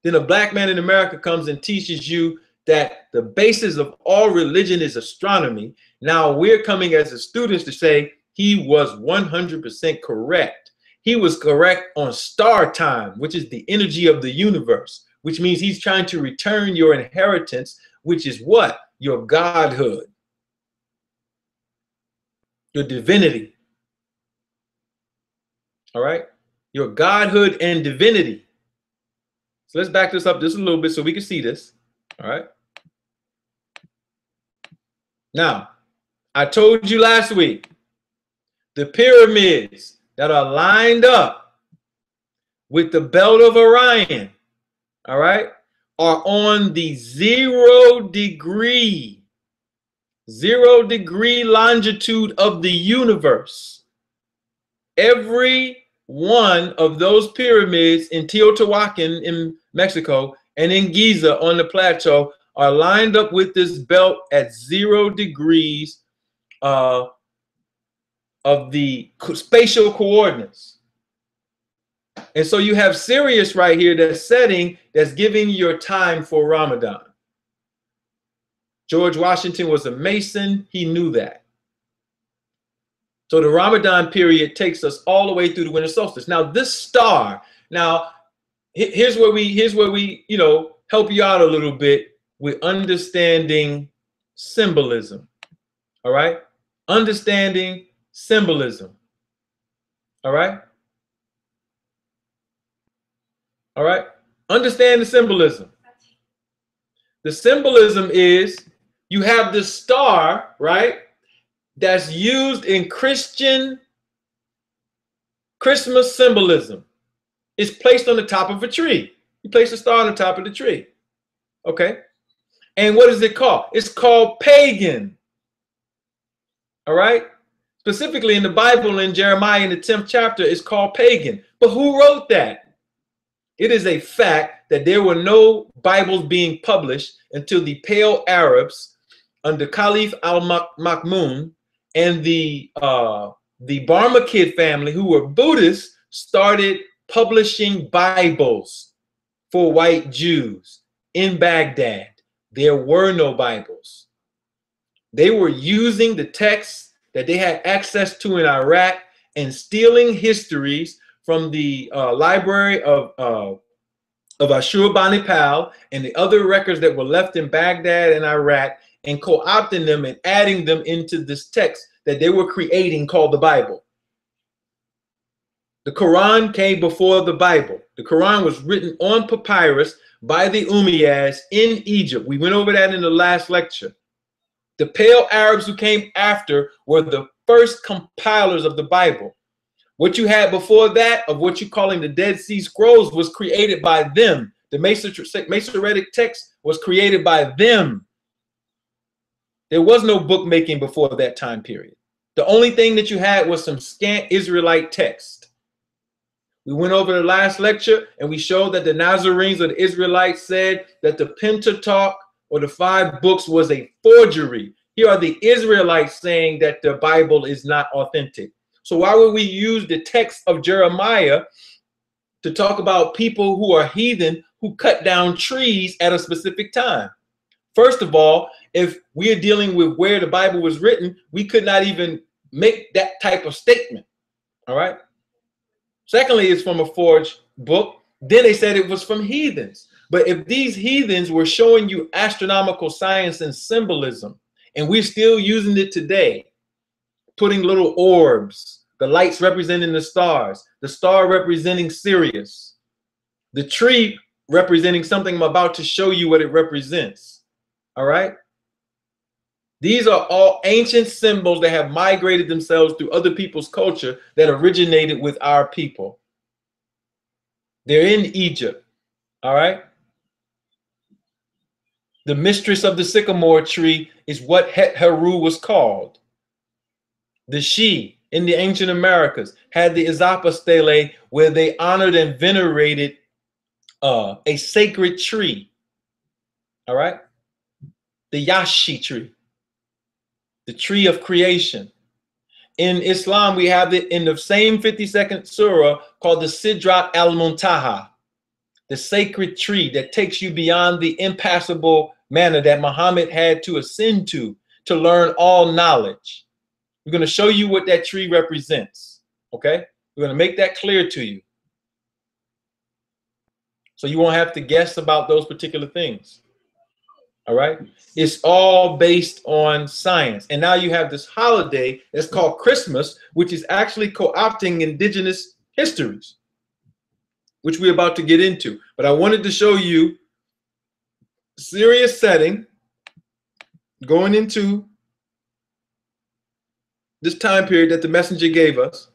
Then a black man in America comes and teaches you that the basis of all religion is astronomy. Now we're coming as the students to say he was 100% correct. He was correct on star time, which is the energy of the universe, which means he's trying to return your inheritance, which is what? Your godhood, your divinity. All right? Your godhood and divinity. So let's back this up just a little bit so we can see this. All right. Now, I told you last week, the pyramids that are lined up with the belt of Orion, all right, are on the 0 degree longitude of the universe. Every one of those pyramids in Teotihuacan in Mexico and in Giza on the plateau are lined up with this belt at 0 degrees of the spatial coordinates. And so you have Sirius right here that's setting, that's giving your time for Ramadan. George Washington was a Mason. He knew that. So the Ramadan period takes us all the way through the winter solstice. Now this star, now here's where we, you know, help you out a little bit with understanding symbolism. All right? Understanding symbolism. All right? All right? Understand the symbolism. The symbolism is you have this star, right? That's used in Christian Christmas symbolism. It's placed on the top of a tree. You place a star on the top of the tree. Okay? And what is it called? It's called pagan. All right? Specifically in the Bible, in Jeremiah in the 10th chapter, it's called pagan. But who wrote that? It is a fact that there were no Bibles being published until the Pale Arabs under Caliph al-Ma'mun and the Barmakid family, who were Buddhists, started publishing Bibles for white Jews in Baghdad. There were no Bibles. They were using the texts that they had access to in Iraq and stealing histories from the library of Ashurbanipal and the other records that were left in Baghdad and Iraq, and co-opting them and adding them into this text that they were creating called the Bible. The Quran came before the Bible. The Quran was written on papyrus by the Umayyads in Egypt. We went over that in the last lecture. The Pale Arabs who came after were the first compilers of the Bible. What you had before that, of what you're calling the Dead Sea Scrolls, was created by them. The Masoretic text was created by them. There was no bookmaking before that time period. The only thing that you had was some scant Israelite text. We went over the last lecture and we showed that the Nazarenes or the Israelites said that the Pentateuch or the 5 books was a forgery. Here are the Israelites saying that the Bible is not authentic. So why would we use the text of Jeremiah to talk about people who are heathen who cut down trees at a specific time? First of all, if we are dealing with where the Bible was written, we could not even make that type of statement. All right. Secondly, it's from a forged book. Then they said it was from heathens. But if these heathens were showing you astronomical science and symbolism, and we're still using it today, putting little orbs, the lights representing the stars, the star representing Sirius, the tree representing something I'm about to show you what it represents. All right. These are all ancient symbols that have migrated themselves through other people's culture that originated with our people. They're in Egypt. All right. The mistress of the sycamore tree is what Het Heru was called. The She in the ancient Americas had the Izapa stele where they honored and venerated a sacred tree. All right. The Yashi tree, the tree of creation. In Islam, we have it in the same 52nd surah called the Sidrat al-Muntaha, the sacred tree that takes you beyond the impassable manner that Muhammad had to ascend to learn all knowledge. We're going to show you what that tree represents. Okay? We're going to make that clear to you, so you won't have to guess about those particular things. All right. It's all based on science. And now you have this holiday that's called Christmas, which is actually co-opting indigenous histories. which we're about to get into. But I wanted to show you serious setting going into this time period that the messenger gave us.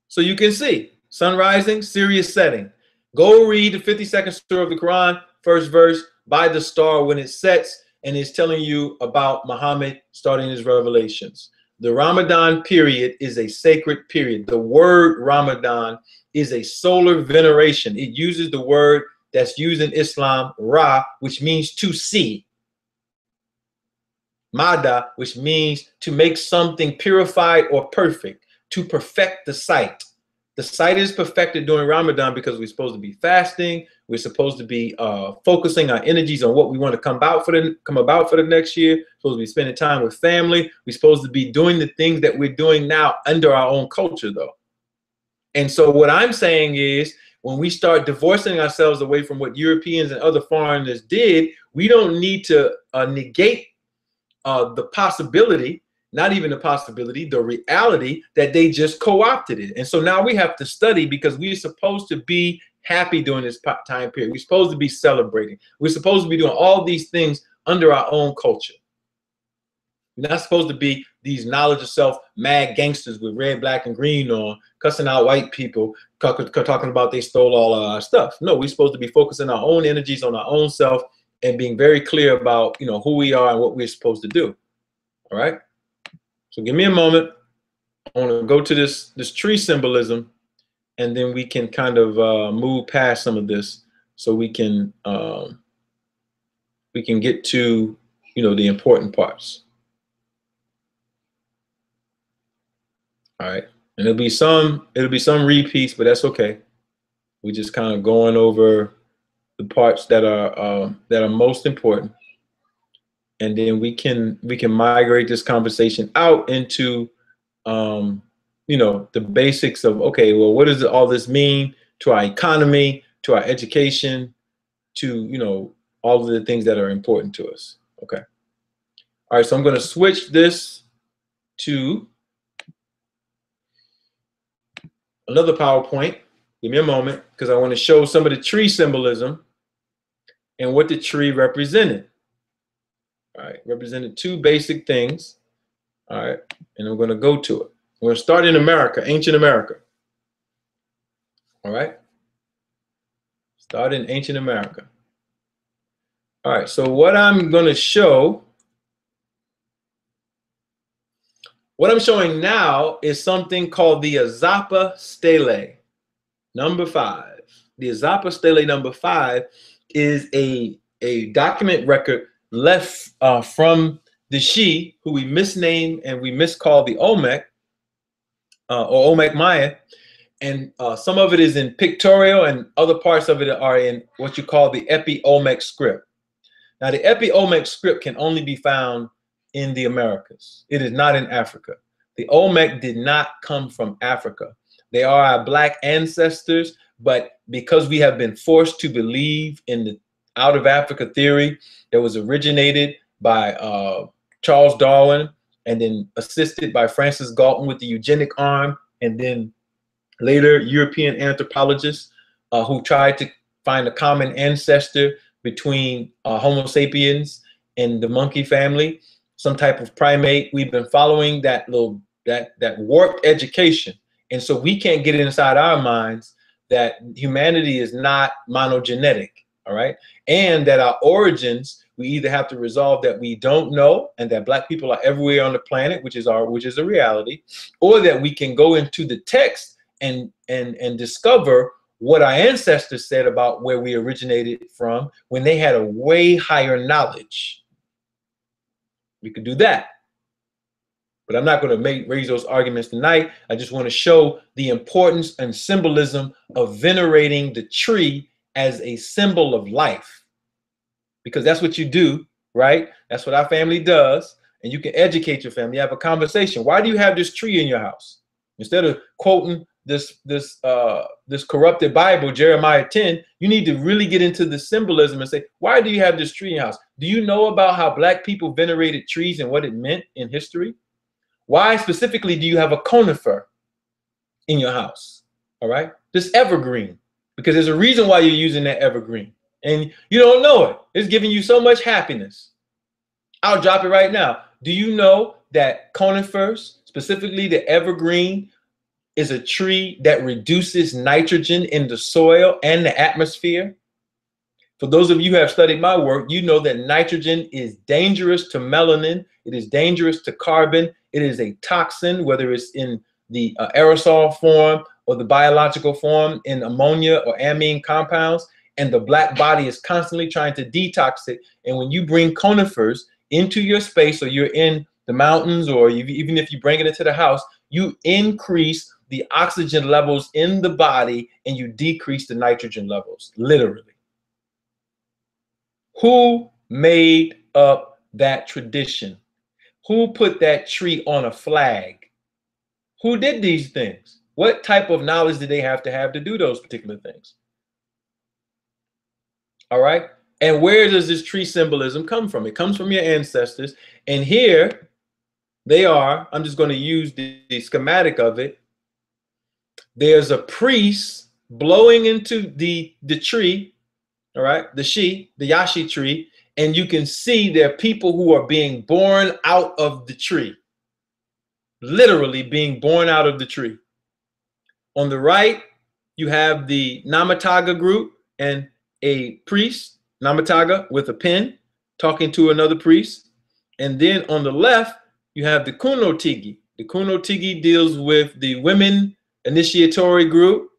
So you can see sun rising, serious setting. Go read the 52nd surah of the Quran, first verse, by the star when it sets, and it's telling you about Muhammad starting his revelations. The Ramadan period is a sacred period. The word Ramadan is a solar veneration. It uses the word that's used in Islam, Ra, which means to see. Mada, which means to make something purified or perfect, to perfect the sight. The sight is perfected during Ramadan because we're supposed to be fasting. We're supposed to be focusing our energies on what we want to come about for the next year. We're supposed to be spending time with family. We're supposed to be doing the things that we're doing now under our own culture, though. And so what I'm saying is, when we start divorcing ourselves away from what Europeans and other foreigners did, we don't need to negate the possibility, not even the possibility, the reality that they just co-opted it. And so now we have to study, because we're supposed to be happy during this time period. We're supposed to be celebrating. We're supposed to be doing all these things under our own culture. We're not supposed to be these knowledge of self mad gangsters with red, black, and green on, cussing out white people, talking about they stole all our stuff. No, we're supposed to be focusing our own energies on our own self and being very clear about, you know, who we are and what we're supposed to do. All right. So give me a moment. I want to go to this tree symbolism, and then we can kind of move past some of this, so we can get to, you know, the important parts. All right, and it'll be some repeats, but that's okay. We're just kind of going over the parts that are most important, and then we can migrate this conversation out into you know, the basics of, okay, well, what does all this mean to our economy, to our education, to, you know, all of the things that are important to us. Okay. All right, so I'm going to switch this to another PowerPoint. Give me a moment, because I want to show some of the tree symbolism and what the tree represented. All right, represented two basic things. All right, and I'm going to go to it. We're going to start in America, ancient America. All right, start in ancient America. All right, so what I'm going to show, what I'm showing now is something called the Azapa Stele, number 5. The Azapa Stele number 5 is a document record left from the Shi, who we misnamed and we miscalled the Olmec, or Olmec Maya, and some of it is in pictorial and other parts of it are in what you call the Epi-Olmec script. Now, the Epi-Olmec script can only be found in the Americas. It is not in Africa. The Olmec did not come from Africa. They are our black ancestors, but because we have been forced to believe in the out of Africa theory that was originated by Charles Darwin, and then assisted by Francis Galton with the eugenic arm, and then later European anthropologists who tried to find a common ancestor between Homo sapiens and the monkey family, some type of primate. We've been following that warped education, and so we can't get it inside our minds that humanity is not monogenetic, all right, and that our origins, we either have to resolve that we don't know, and that black people are everywhere on the planet, which is a reality, or that we can go into the text and discover what our ancestors said about where we originated from when they had a way higher knowledge. We could do that. But I'm not going to raise those arguments tonight. I just want to show the importance and symbolism of venerating the tree as a symbol of life. Because that's what you do, right? That's what our family does. And you can educate your family, have a conversation. Why do you have this tree in your house? Instead of quoting this corrupted Bible, Jeremiah 10, you need to really get into the symbolism and say, why do you have this tree in your house? Do you know about how black people venerated trees and what it meant in history? Why specifically do you have a conifer in your house? All right, this evergreen. because there's a reason why you're using that evergreen. And you don't know it. It's giving you so much happiness. I'll drop it right now. Do you know that conifers, specifically the evergreen, is a tree that reduces nitrogen in the soil and the atmosphere? For those of you who have studied my work, you know that nitrogen is dangerous to melanin. It is dangerous to carbon. It is a toxin, whether it's in the aerosol form or the biological form in ammonia or amine compounds. And the black body is constantly trying to detox it. And when you bring conifers into your space, or you're in the mountains, or even if you bring it into the house, you increase the oxygen levels in the body and you decrease the nitrogen levels, literally. Who made up that tradition? Who put that tree on a flag? Who did these things? What type of knowledge did they have to do those particular things? All right. And where does this tree symbolism come from? It comes from your ancestors. And here they are. I'm just going to use the schematic of it. There's a priest blowing into the tree. All right, the yashi tree, and you can see there are people who are being born out of the tree, literally being born out of the tree. On the right, you have the Namataga group and a priest, Namataga, with a pen talking to another priest. And then on the left, you have the Kuno Tigi. The Kuno Tigi deals with the women initiatory group,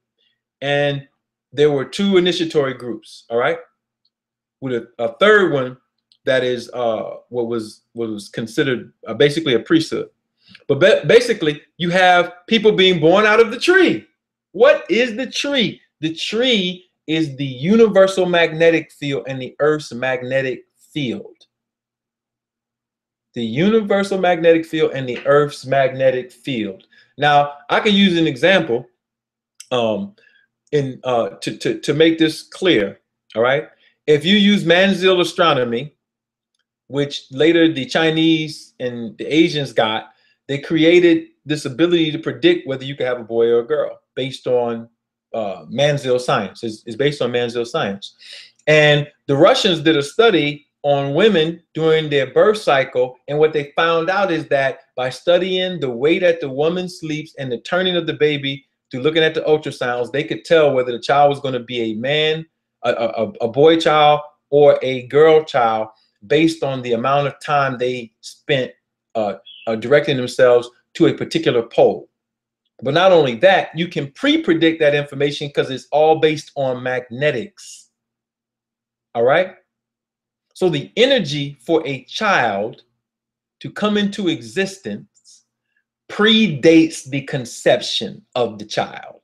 and there were two initiatory groups, all right, with a third one that is what was considered basically a priesthood. But basically, you have people being born out of the tree. What is the tree? The tree is the universal magnetic field and the Earth's magnetic field. The universal magnetic field and the Earth's magnetic field. Now, I can use an example to make this clear. All right. If you use Manzil astronomy, which later the Chinese and the Asians got, they created this ability to predict whether you could have a boy or a girl based on Manzil science. It's based on Manzil science. And the Russians did a study on women during their birth cycle. And what they found out is that by studying the way that the woman sleeps and the turning of the baby, through looking at the ultrasounds, they could tell whether the child was going to be a man, a boy child, or a girl child based on the amount of time they spent directing themselves to a particular pole. But not only that, you can pre-predict that information because it's all based on magnetics. All right. So the energy for a child to come into existence predates the conception of the child.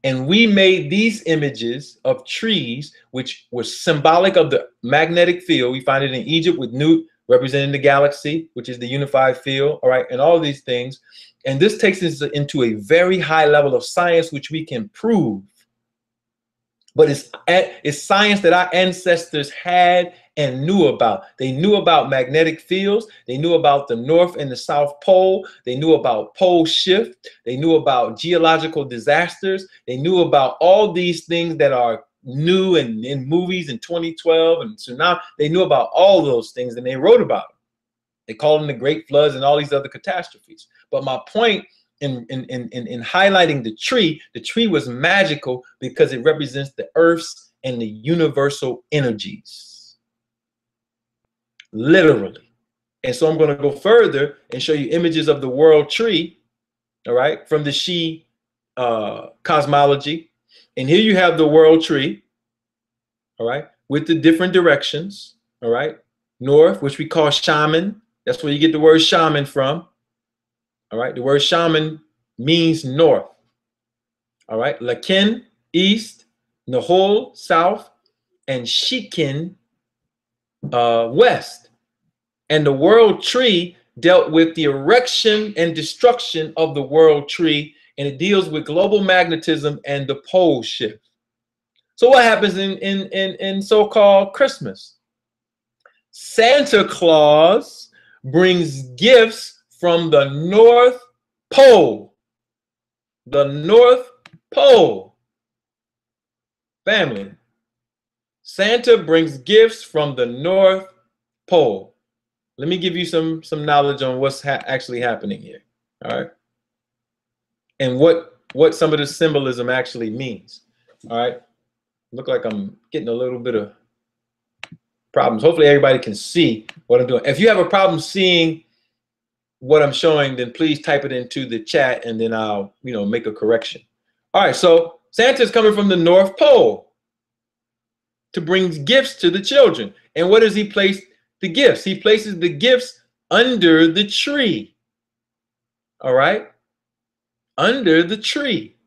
And we made these images of trees, which were symbolic of the magnetic field. We find it in Egypt with Nut representing the galaxy, which is the unified field, all right, and all of these things. And this takes us into a very high level of science, which we can prove. But it's science that our ancestors had and knew about. They knew about magnetic fields. They knew about the North and the South Pole. They knew about pole shift. They knew about geological disasters. They knew about all these things that are new and in movies in 2012 and tsunami. They knew about all those things and they wrote about them. They called them the Great Floods and all these other catastrophes. But my point in highlighting the tree was magical because it represents the Earth's and the universal energies, literally. And so I'm going to go further and show you images of the world tree, all right, from the Shi cosmology. And here you have the world tree, all right, with the different directions, all right, north, which we call shaman. That's where you get the word shaman from. All right, the word shaman means north. All right, Lakin, east, Nahol, south, and Shikin, west. And the world tree dealt with the erection and destruction of the world tree, and it deals with global magnetism and the pole shift. So what happens in so-called Christmas? Santa Claus brings gifts from the North Pole. The North Pole. Family. Santa brings gifts from the North Pole. Let me give you some knowledge on what's actually happening here. All right. And what some of the symbolism actually means. All right. Look like I'm getting a little bit of problems. Hopefully everybody can see what I'm doing. If you have a problem seeing what I'm showing, then please type it into the chat and then I'll, make a correction. All right, so Santa's coming from the North Pole to bring gifts to the children. And what does he place the gifts? He places the gifts under the tree. All right? Under the tree.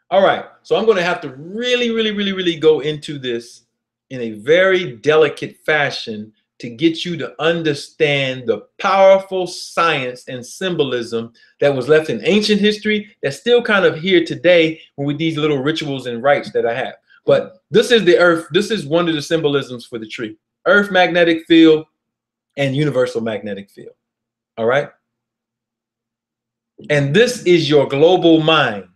All right, so I'm going to have to really go into this in a very delicate fashion to get you to understand the powerful science and symbolism that was left in ancient history that's still kind of here today with these little rituals and rites that I have. But this is the earth. This is one of the symbolisms for the tree. Earth magnetic field and universal magnetic field. All right? And this is your global mind.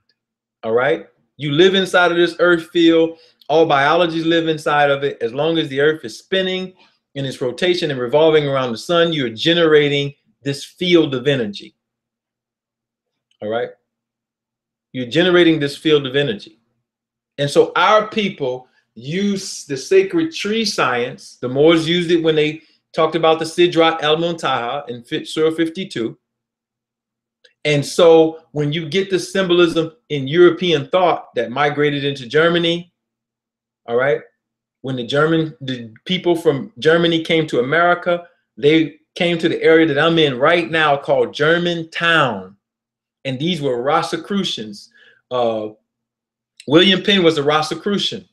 All right? You live inside of this earth field. All biologies live inside of it. As long as the earth is spinning in its rotation and revolving around the sun, you're generating this field of energy. All right? You're generating this field of energy. And so our people use the sacred tree science. The Moors used it when they talked about the Sidrat al-Muntaha in Surah 52. And so when you get the symbolism in European thought that migrated into Germany, all right, when the people from Germany came to America, they came to the area that I'm in right now called Germantown. And these were Rosicrucians. William Penn was a Rosicrucian.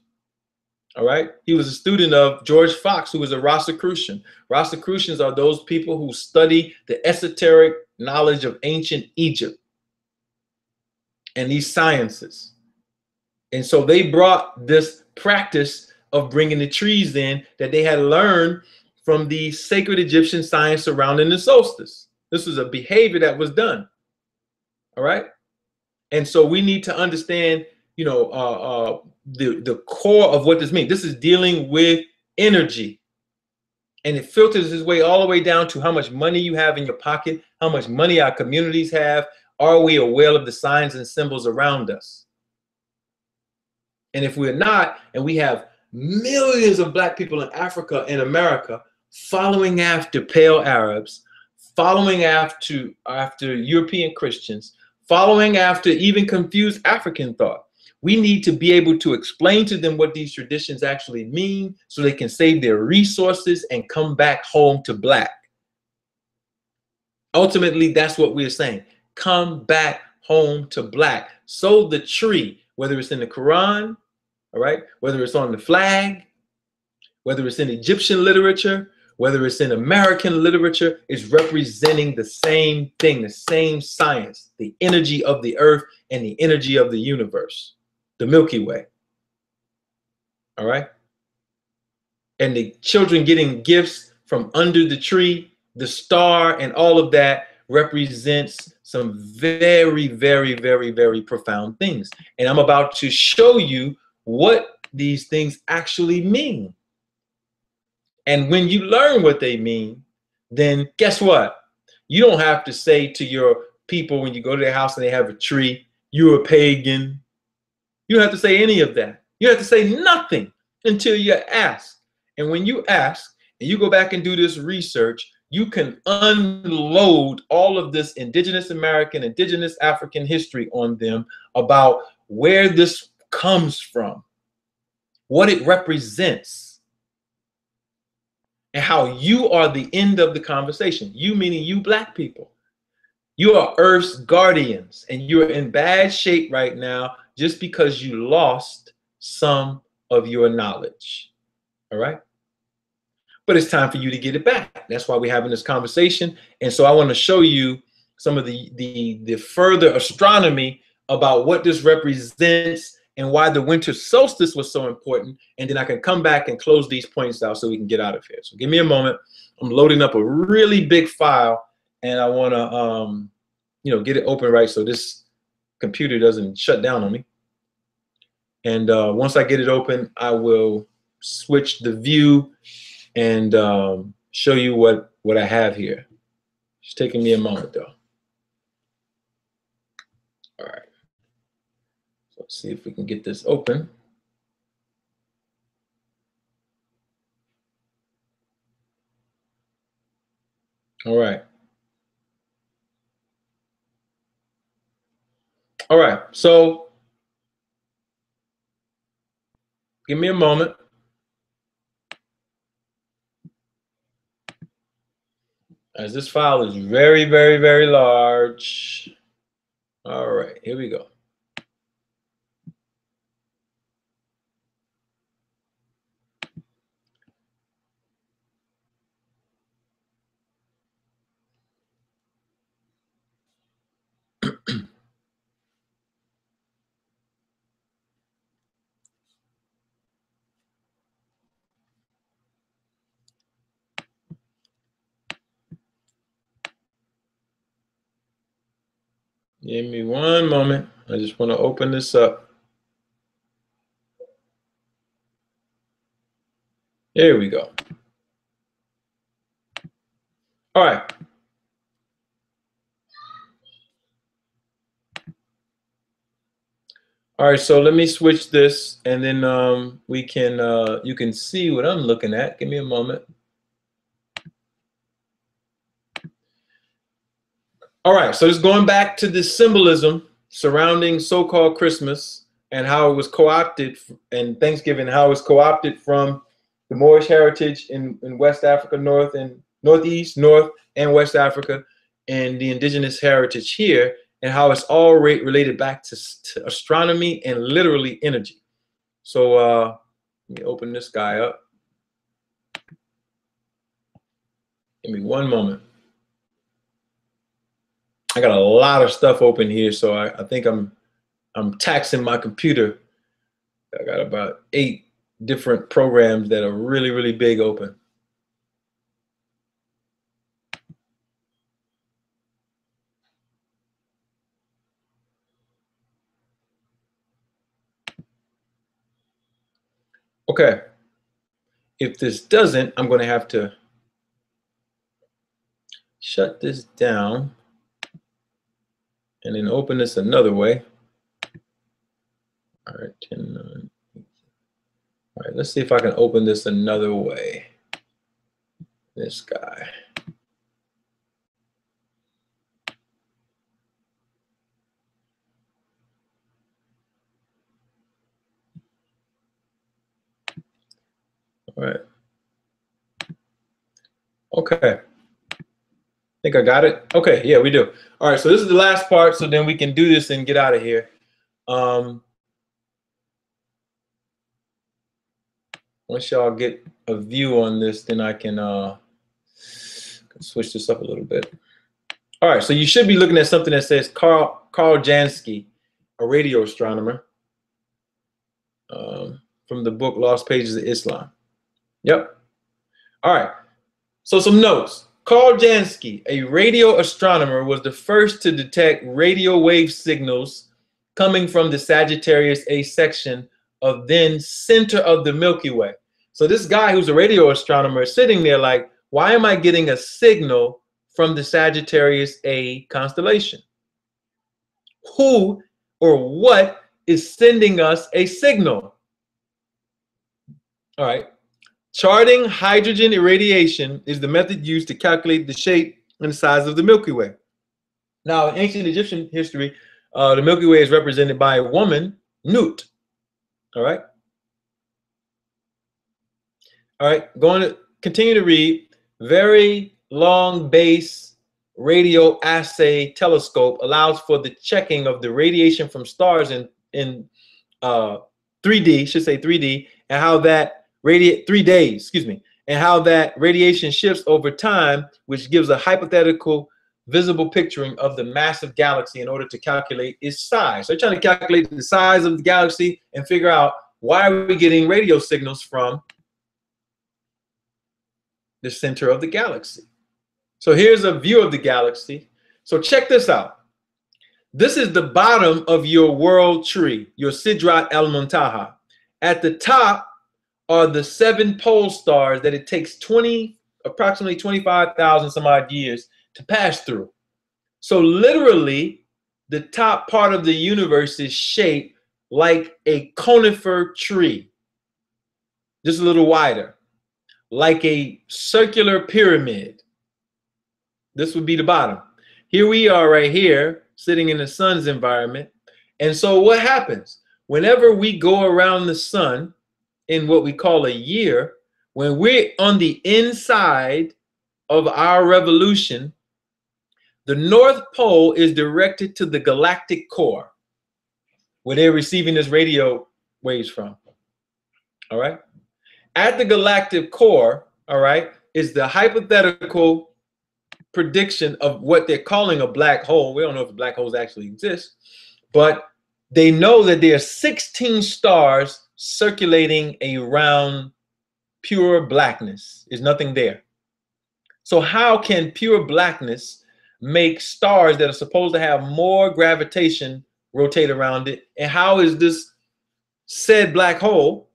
All right. He was a student of George Fox, who was a Rosicrucian. Rosicrucians are those people who study the esoteric knowledge of ancient Egypt and these sciences. And so they brought this practice of bringing the trees in that they had learned from the sacred Egyptian science surrounding the solstice. This was a behavior that was done. All right. And so we need to understand, the core of what this means. This is dealing with energy. And it filters its way all the way down to how much money you have in your pocket, how much money our communities have. Are we aware of the signs and symbols around us? And if we're not, and we have millions of Black people in Africa and America following after pale Arabs, following after European Christians, following after even confused African thought, we need to be able to explain to them what these traditions actually mean so they can save their resources and come back home to Black. Ultimately, that's what we're saying. Come back home to Black. So the tree, whether it's in the Quran, all right, whether it's on the flag, whether it's in Egyptian literature, whether it's in American literature, is representing the same thing, the same science, the energy of the earth and the energy of the universe, the Milky Way. All right? And the children getting gifts from under the tree, the star, and all of that represents some very profound things. And I'm about to show you what these things actually mean. And when you learn what they mean, then guess what? You don't have to say to your people when you go to their house and they have a tree, you're a pagan. You don't have to say any of that. You have to say nothing until you ask. And when you ask and you go back and do this research, you can unload all of this indigenous American, indigenous African history on them about where this comes from, what it represents, and how you are the end of the conversation. You meaning you Black people. You are Earth's guardians, and you're in bad shape right now just because you lost some of your knowledge. All right? But it's time for you to get it back. That's why we're having this conversation. And so I want to show you some of the further astronomy about what this represents and why the winter solstice was so important. And then I can come back and close these points out so we can get out of here. So give me a moment. I'm loading up a really big file, and I want to, get it open right so this computer doesn't shut down on me. And once I get it open, I will switch the view and show you what I have here. It's taking me a moment though. All right. So let's see if we can get this open. All right. All right. So give me a moment. As this file is very, very, very large. All right, here we go. Give me one moment. I just want to open this up. There we go. All right. All right, so let me switch this and then we can you can see what I'm looking at. Give me a moment. All right, so just going back to the symbolism surrounding so-called Christmas and how it was co-opted, and Thanksgiving, how it was co-opted from the Moorish heritage in West Africa, North and West Africa, and the indigenous heritage here, and how it's all related back to astronomy and literally energy. So let me open this guy up. Give me one moment. I got a lot of stuff open here, so I think I'm taxing my computer. I got about 8 different programs that are really, really big open. Okay. If this doesn't, I'm going to have to shut this down and then open this another way. All right, 10, 9. All right, let's see if I can open this another way. This guy. All right. Okay. I think I got it. Okay, yeah, we do. All right, so this is the last part, so then we can do this and get out of here. Once y'all get a view on this, then I can switch this up a little bit. All right, so you should be looking at something that says Carl Jansky, a radio astronomer, from the book Lost Pages of Islam. Yep. All right, so some notes. Carl Jansky, a radio astronomer, was the first to detect radio wave signals coming from the Sagittarius A section of then center of the Milky Way. So this guy who's a radio astronomer is sitting there like, why am I getting a signal from the Sagittarius A constellation? Who or what is sending us a signal? All right. Charting hydrogen irradiation is the method used to calculate the shape and size of the Milky Way. Now, in ancient Egyptian history, the Milky Way is represented by a woman, Nut. All right. All right. Going to continue to read. Very long base radio assay telescope allows for the checking of the radiation from stars in 3D, should say 3D, and how that 3 days, excuse me, and how that radiation shifts over time, which gives a hypothetical visible picturing of the massive galaxy in order to calculate its size. So they're trying to calculate the size of the galaxy and figure out why are we getting radio signals from the center of the galaxy. So here's a view of the galaxy. So check this out. This is the bottom of your world tree, your Sidrat al-Muntaha. At the top are the 7 pole stars that it takes approximately 25,000 some odd years to pass through. So literally, the top part of the universe is shaped like a conifer tree, just a little wider, like a circular pyramid. This would be the bottom. Here we are right here, sitting in the sun's environment. And so what happens? Whenever we go around the sun in what we call a year, when we're on the inside of our revolution, the North Pole is directed to the galactic core, where they're receiving this radio waves from. All right. At the galactic core, all right, is the hypothetical prediction of what they're calling a black hole. We don't know if black holes actually exist, but they know that there are 16 stars circulating around pure blackness. There's nothing there. So how can pure blackness make stars that are supposed to have more gravitation rotate around it? And how is this said black hole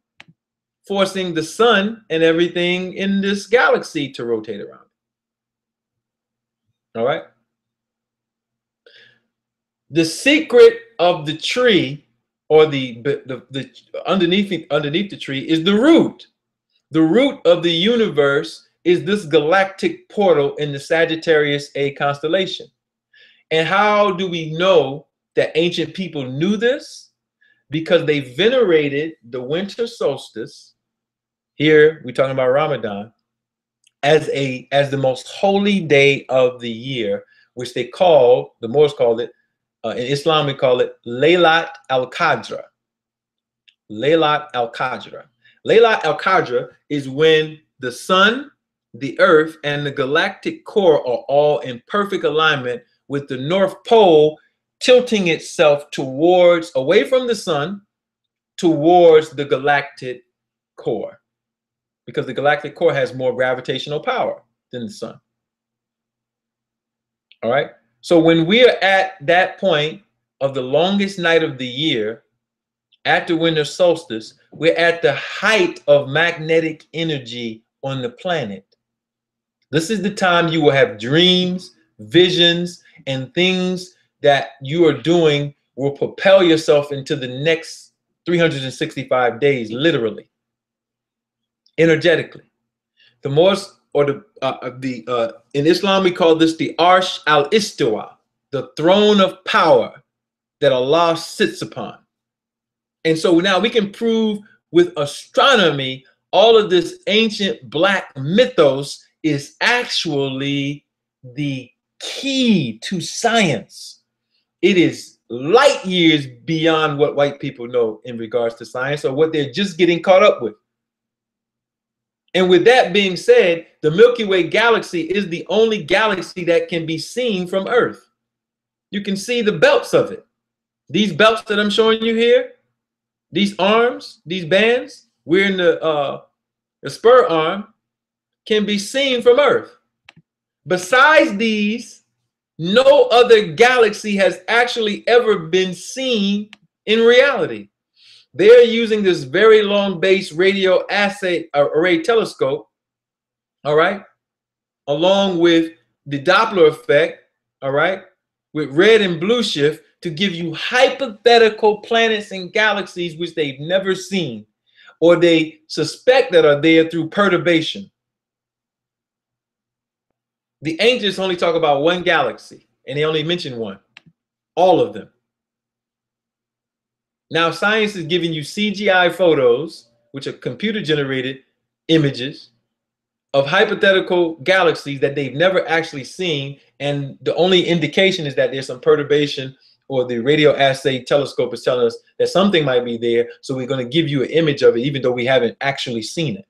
forcing the sun and everything in this galaxy to rotate around it? All right. The secret of the tree, or the underneath the tree, is the root. The root of the universe is this galactic portal in the Sagittarius A constellation. And how do we know that ancient people knew this? Because they venerated the winter solstice, here we're talking about Ramadan, as the most holy day of the year, which the Moors called it, in Islam we call it Laylat al-Qadr. Laylat al-Qadr. Laylat al-Qadr is when the sun, the earth, and the galactic core are all in perfect alignment, with the North Pole tilting itself away from the sun, towards the galactic core, because the galactic core has more gravitational power than the sun. All right. So when we are at that point of the longest night of the year, at the winter solstice, we're at the height of magnetic energy on the planet. This is the time you will have dreams, visions, and things that you are doing will propel yourself into the next 365 days, literally, energetically. The Moors, or in Islam we call this the Arsh al-Istiwa, the throne of power that Allah sits upon. And so now we can prove with astronomy all of this ancient black mythos is actually the key to science. It is light years beyond what white people know in regards to science, or what they're just getting caught up with. And with that being said, the Milky Way galaxy is the only galaxy that can be seen from Earth. You can see the belts of it. These belts that I'm showing you here, these arms, these bands, we're in the spur arm, can be seen from Earth. Besides these, no other galaxy has actually ever been seen in reality. They're using this very long base radio array telescope, all right, along with the Doppler effect, all right, with red and blue shift, to give you hypothetical planets and galaxies which they've never seen, or they suspect that are there through perturbation. The ancients only talk about one galaxy, and they only mention one, all of them. Now science is giving you CGI photos, which are computer-generated images of hypothetical galaxies that they've never actually seen, and the only indication is that there's some perturbation, or the radio assay telescope is telling us that something might be there, so we're going to give you an image of it even though we haven't actually seen it.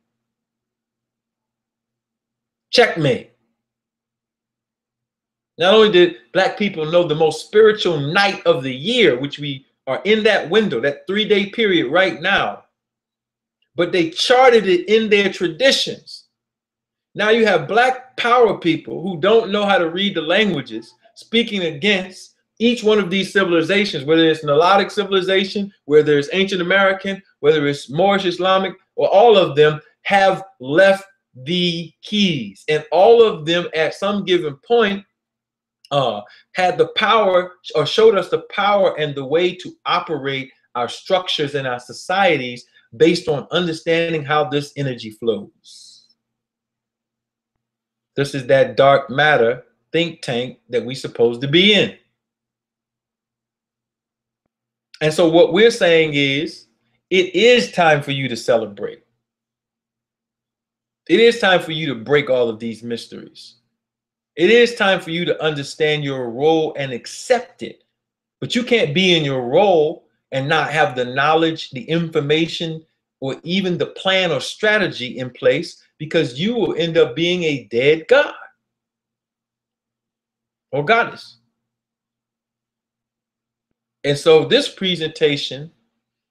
Checkmate. Not only did black people know the most spiritual night of the year, which we are in that window, that 3-day period right now, but they charted it in their traditions. Now you have black power people who don't know how to read the languages speaking against Each one of these civilizations, whether it's Nilotic civilization, whether it's ancient American, whether it's Moorish Islamic, or all of them have left the keys. And all of them at some given point had the power or showed us the power and the way to operate our structures and our societies based on understanding how this energy flows. This is that dark matter think tank that we're supposed to be in. And so what we're saying is, it is time for you to celebrate. It is time for you to break all of these mysteries. It is time for you to understand your role and accept it. But you can't be in your role and not have the knowledge, the information, or even the plan or strategy in place, because you will end up being a dead god or goddess. And so this presentation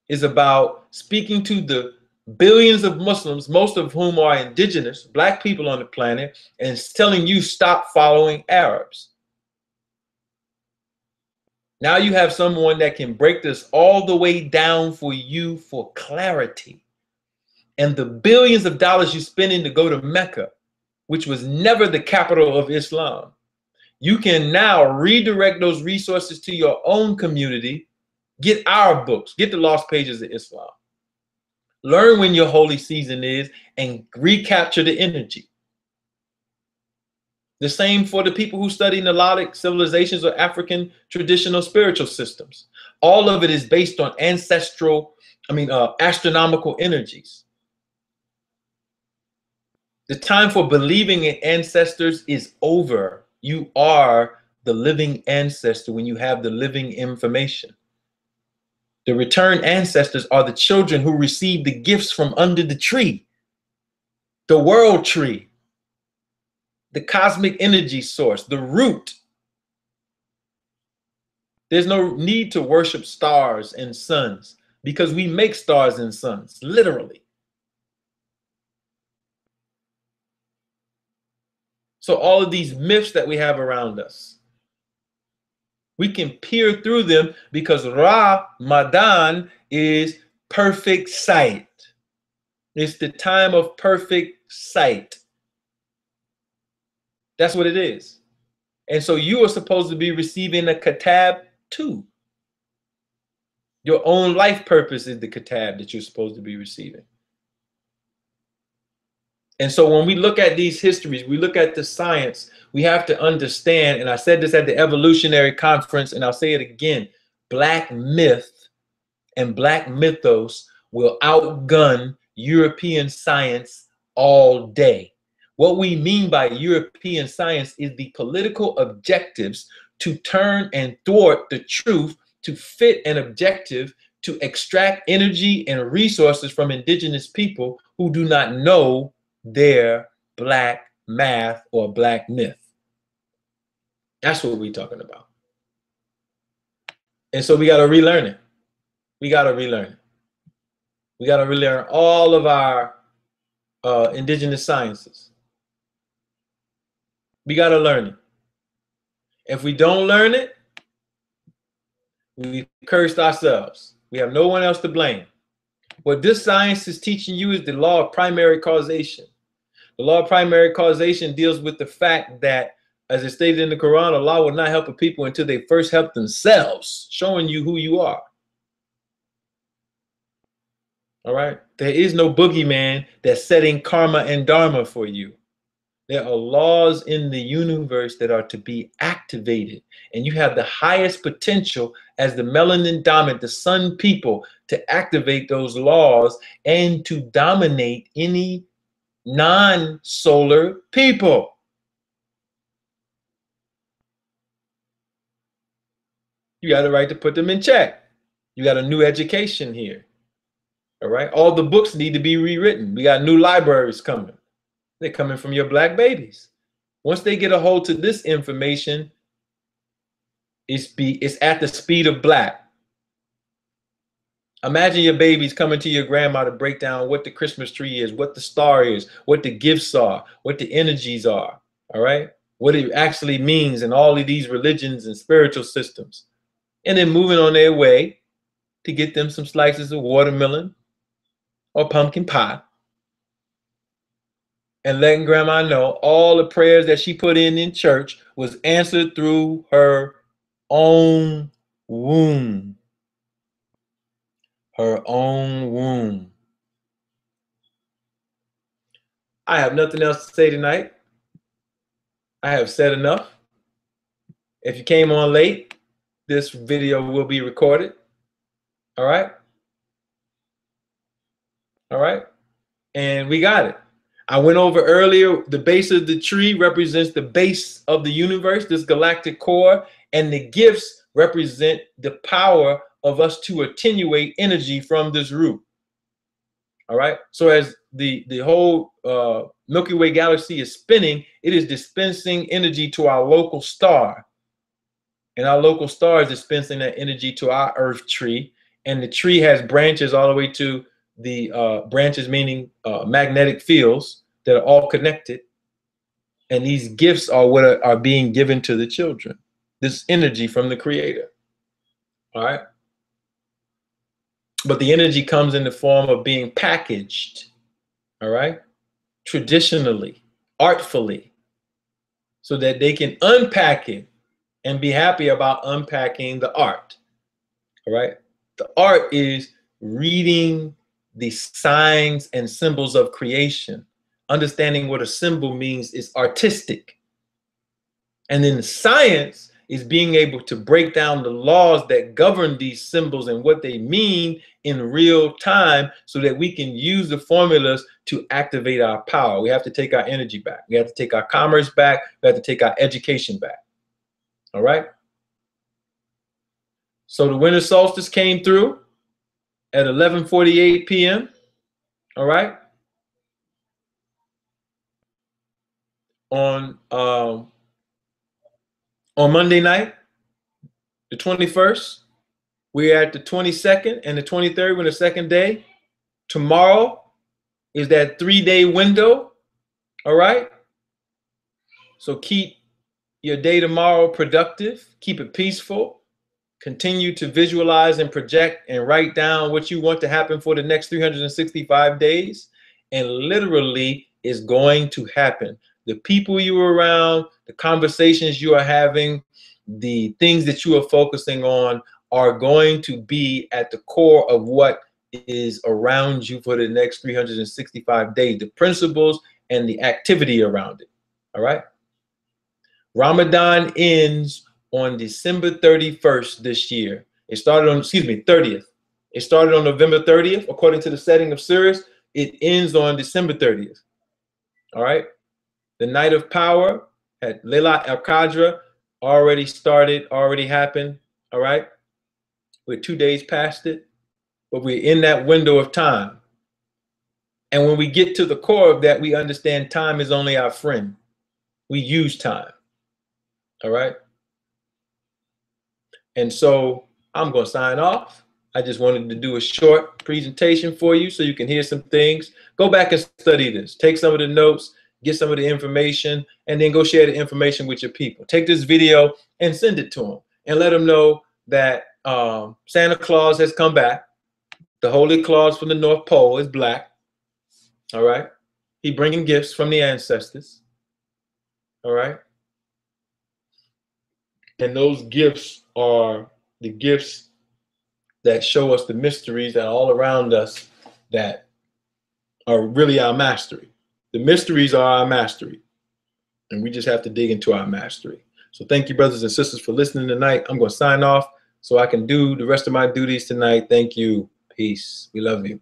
is about speaking to the billions of Muslims, most of whom are indigenous, black people on the planet, and telling you stop following Arabs. Now you have someone that can break this all the way down for you for clarity. And the billions of dollars you're spending to go to Mecca, which was never the capital of Islam, you can now redirect those resources to your own community. Get our books, get the Lost Pages of Islam. Learn when your holy season is and recapture the energy. The same for the people who study Nilotic civilizations or African traditional spiritual systems. All of it is based on astronomical energies. The time for believing in ancestors is over. You are the living ancestor when you have the living information. The returned ancestors are the children who receive the gifts from under the tree, the world tree, the cosmic energy source, the root. There's no need to worship stars and suns because we make stars and suns, literally. So all of these myths that we have around us, we can peer through them because Ramadan is perfect sight. It's the time of perfect sight. That's what it is. And so you are supposed to be receiving a kitab too. Your own life purpose is the kitab that you're supposed to be receiving. And so when we look at these histories, we look at the science, we have to understand, and I said this at the evolutionary conference, and I'll say it again, Black myth and Black mythos will outgun European science all day. What we mean by European science is the political objectives to turn and thwart the truth, to fit an objective, to extract energy and resources from indigenous people who do not know their Black math or Black myth. That's what we're talking about. And so we got to relearn it. We got to relearn it. We got to relearn all of our indigenous sciences. We got to learn it. If we don't learn it, we cursed ourselves. We have no one else to blame. What this science is teaching you is the law of primary causation. The law of primary causation deals with the fact that, as it stated in the Quran, Allah will not help a people until they first help themselves, showing you who you are. All right? There is no boogeyman that's setting karma and dharma for you. There are laws in the universe that are to be activated. And you have the highest potential as the melanin dominant, the sun people, to activate those laws and to dominate any non-solar people. You got the right to put them in check. You got a new education here. All right. All the books need to be rewritten. We got new libraries coming. They're coming from your Black babies. Once they get a hold to this information, it's at the speed of Black. Imagine your babies coming to your grandma to break down what the Christmas tree is, what the star is, what the gifts are, what the energies are. All right. what it actually means in all of these religions and spiritual systems, and then moving on their way to get them some slices of watermelon or pumpkin pie, and letting grandma know all the prayers that she put in church was answered through her own womb. Her own womb. I have nothing else to say tonight. I have said enough. If you came on late, this video will be recorded. All right? All right? And we got it. I went over earlier, the base of the tree represents the base of the universe, this galactic core, and the gifts represent the power of us to attenuate energy from this root. All right? So as the whole Milky Way galaxy is spinning, it is dispensing energy to our local star. And our local star is dispensing that energy to our earth tree. And the tree has branches all the way to the branches, meaning magnetic fields that are all connected. And these gifts are what are being given to the children. This energy from the Creator. All right? But the energy comes in the form of being packaged. All right? Traditionally, artfully, so that they can unpack it and be happy about unpacking the art. All right? The art is reading the signs and symbols of creation. Understanding what a symbol means is artistic. And then the science is being able to break down the laws that govern these symbols and what they mean in real time so that we can use the formulas to activate our power. We have to take our energy back. We have to take our commerce back. We have to take our education back. All right? So the winter solstice came through at 11:48 p.m. All right? On Monday night, the 21st, we're at the 22nd and the 23rd, we're the second day. Tomorrow is that 3-day window, all right? So keep your day tomorrow productive, keep it peaceful, continue to visualize and project and write down what you want to happen for the next 365 days, and literally it's going to happen. The people you are around, the conversations you are having, the things that you are focusing on are going to be at the core of what is around you for the next 365 days, the principles and the activity around it. All right? Ramadan ends on December 31st this year. It started on, 30th. It started on November 30th, according to the setting of Sirius. It ends on December 30th. All right? The night of power at Laylat al-Qadr already started, already happened. All right? We're 2 days past it, but we're in that window of time. And when we get to the core of that, we understand time is only our friend. We use time. All right? And so I'm going to sign off. I just wanted to do a short presentation for you so you can hear some things. Go back and study this. Take some of the notes, get some of the information, and then go share the information with your people. Take this video and send it to them and let them know that Santa Claus has come back. The Holy Claus from the North Pole is black. All right? He's bringing gifts from the ancestors. All right? And those gifts are the gifts that show us the mysteries that are all around us that are really our mastery. The mysteries are our mastery. And we just have to dig into our mastery. So thank you, brothers and sisters, for listening tonight. I'm going to sign off so I can do the rest of my duties tonight. Thank you. Peace. We love you.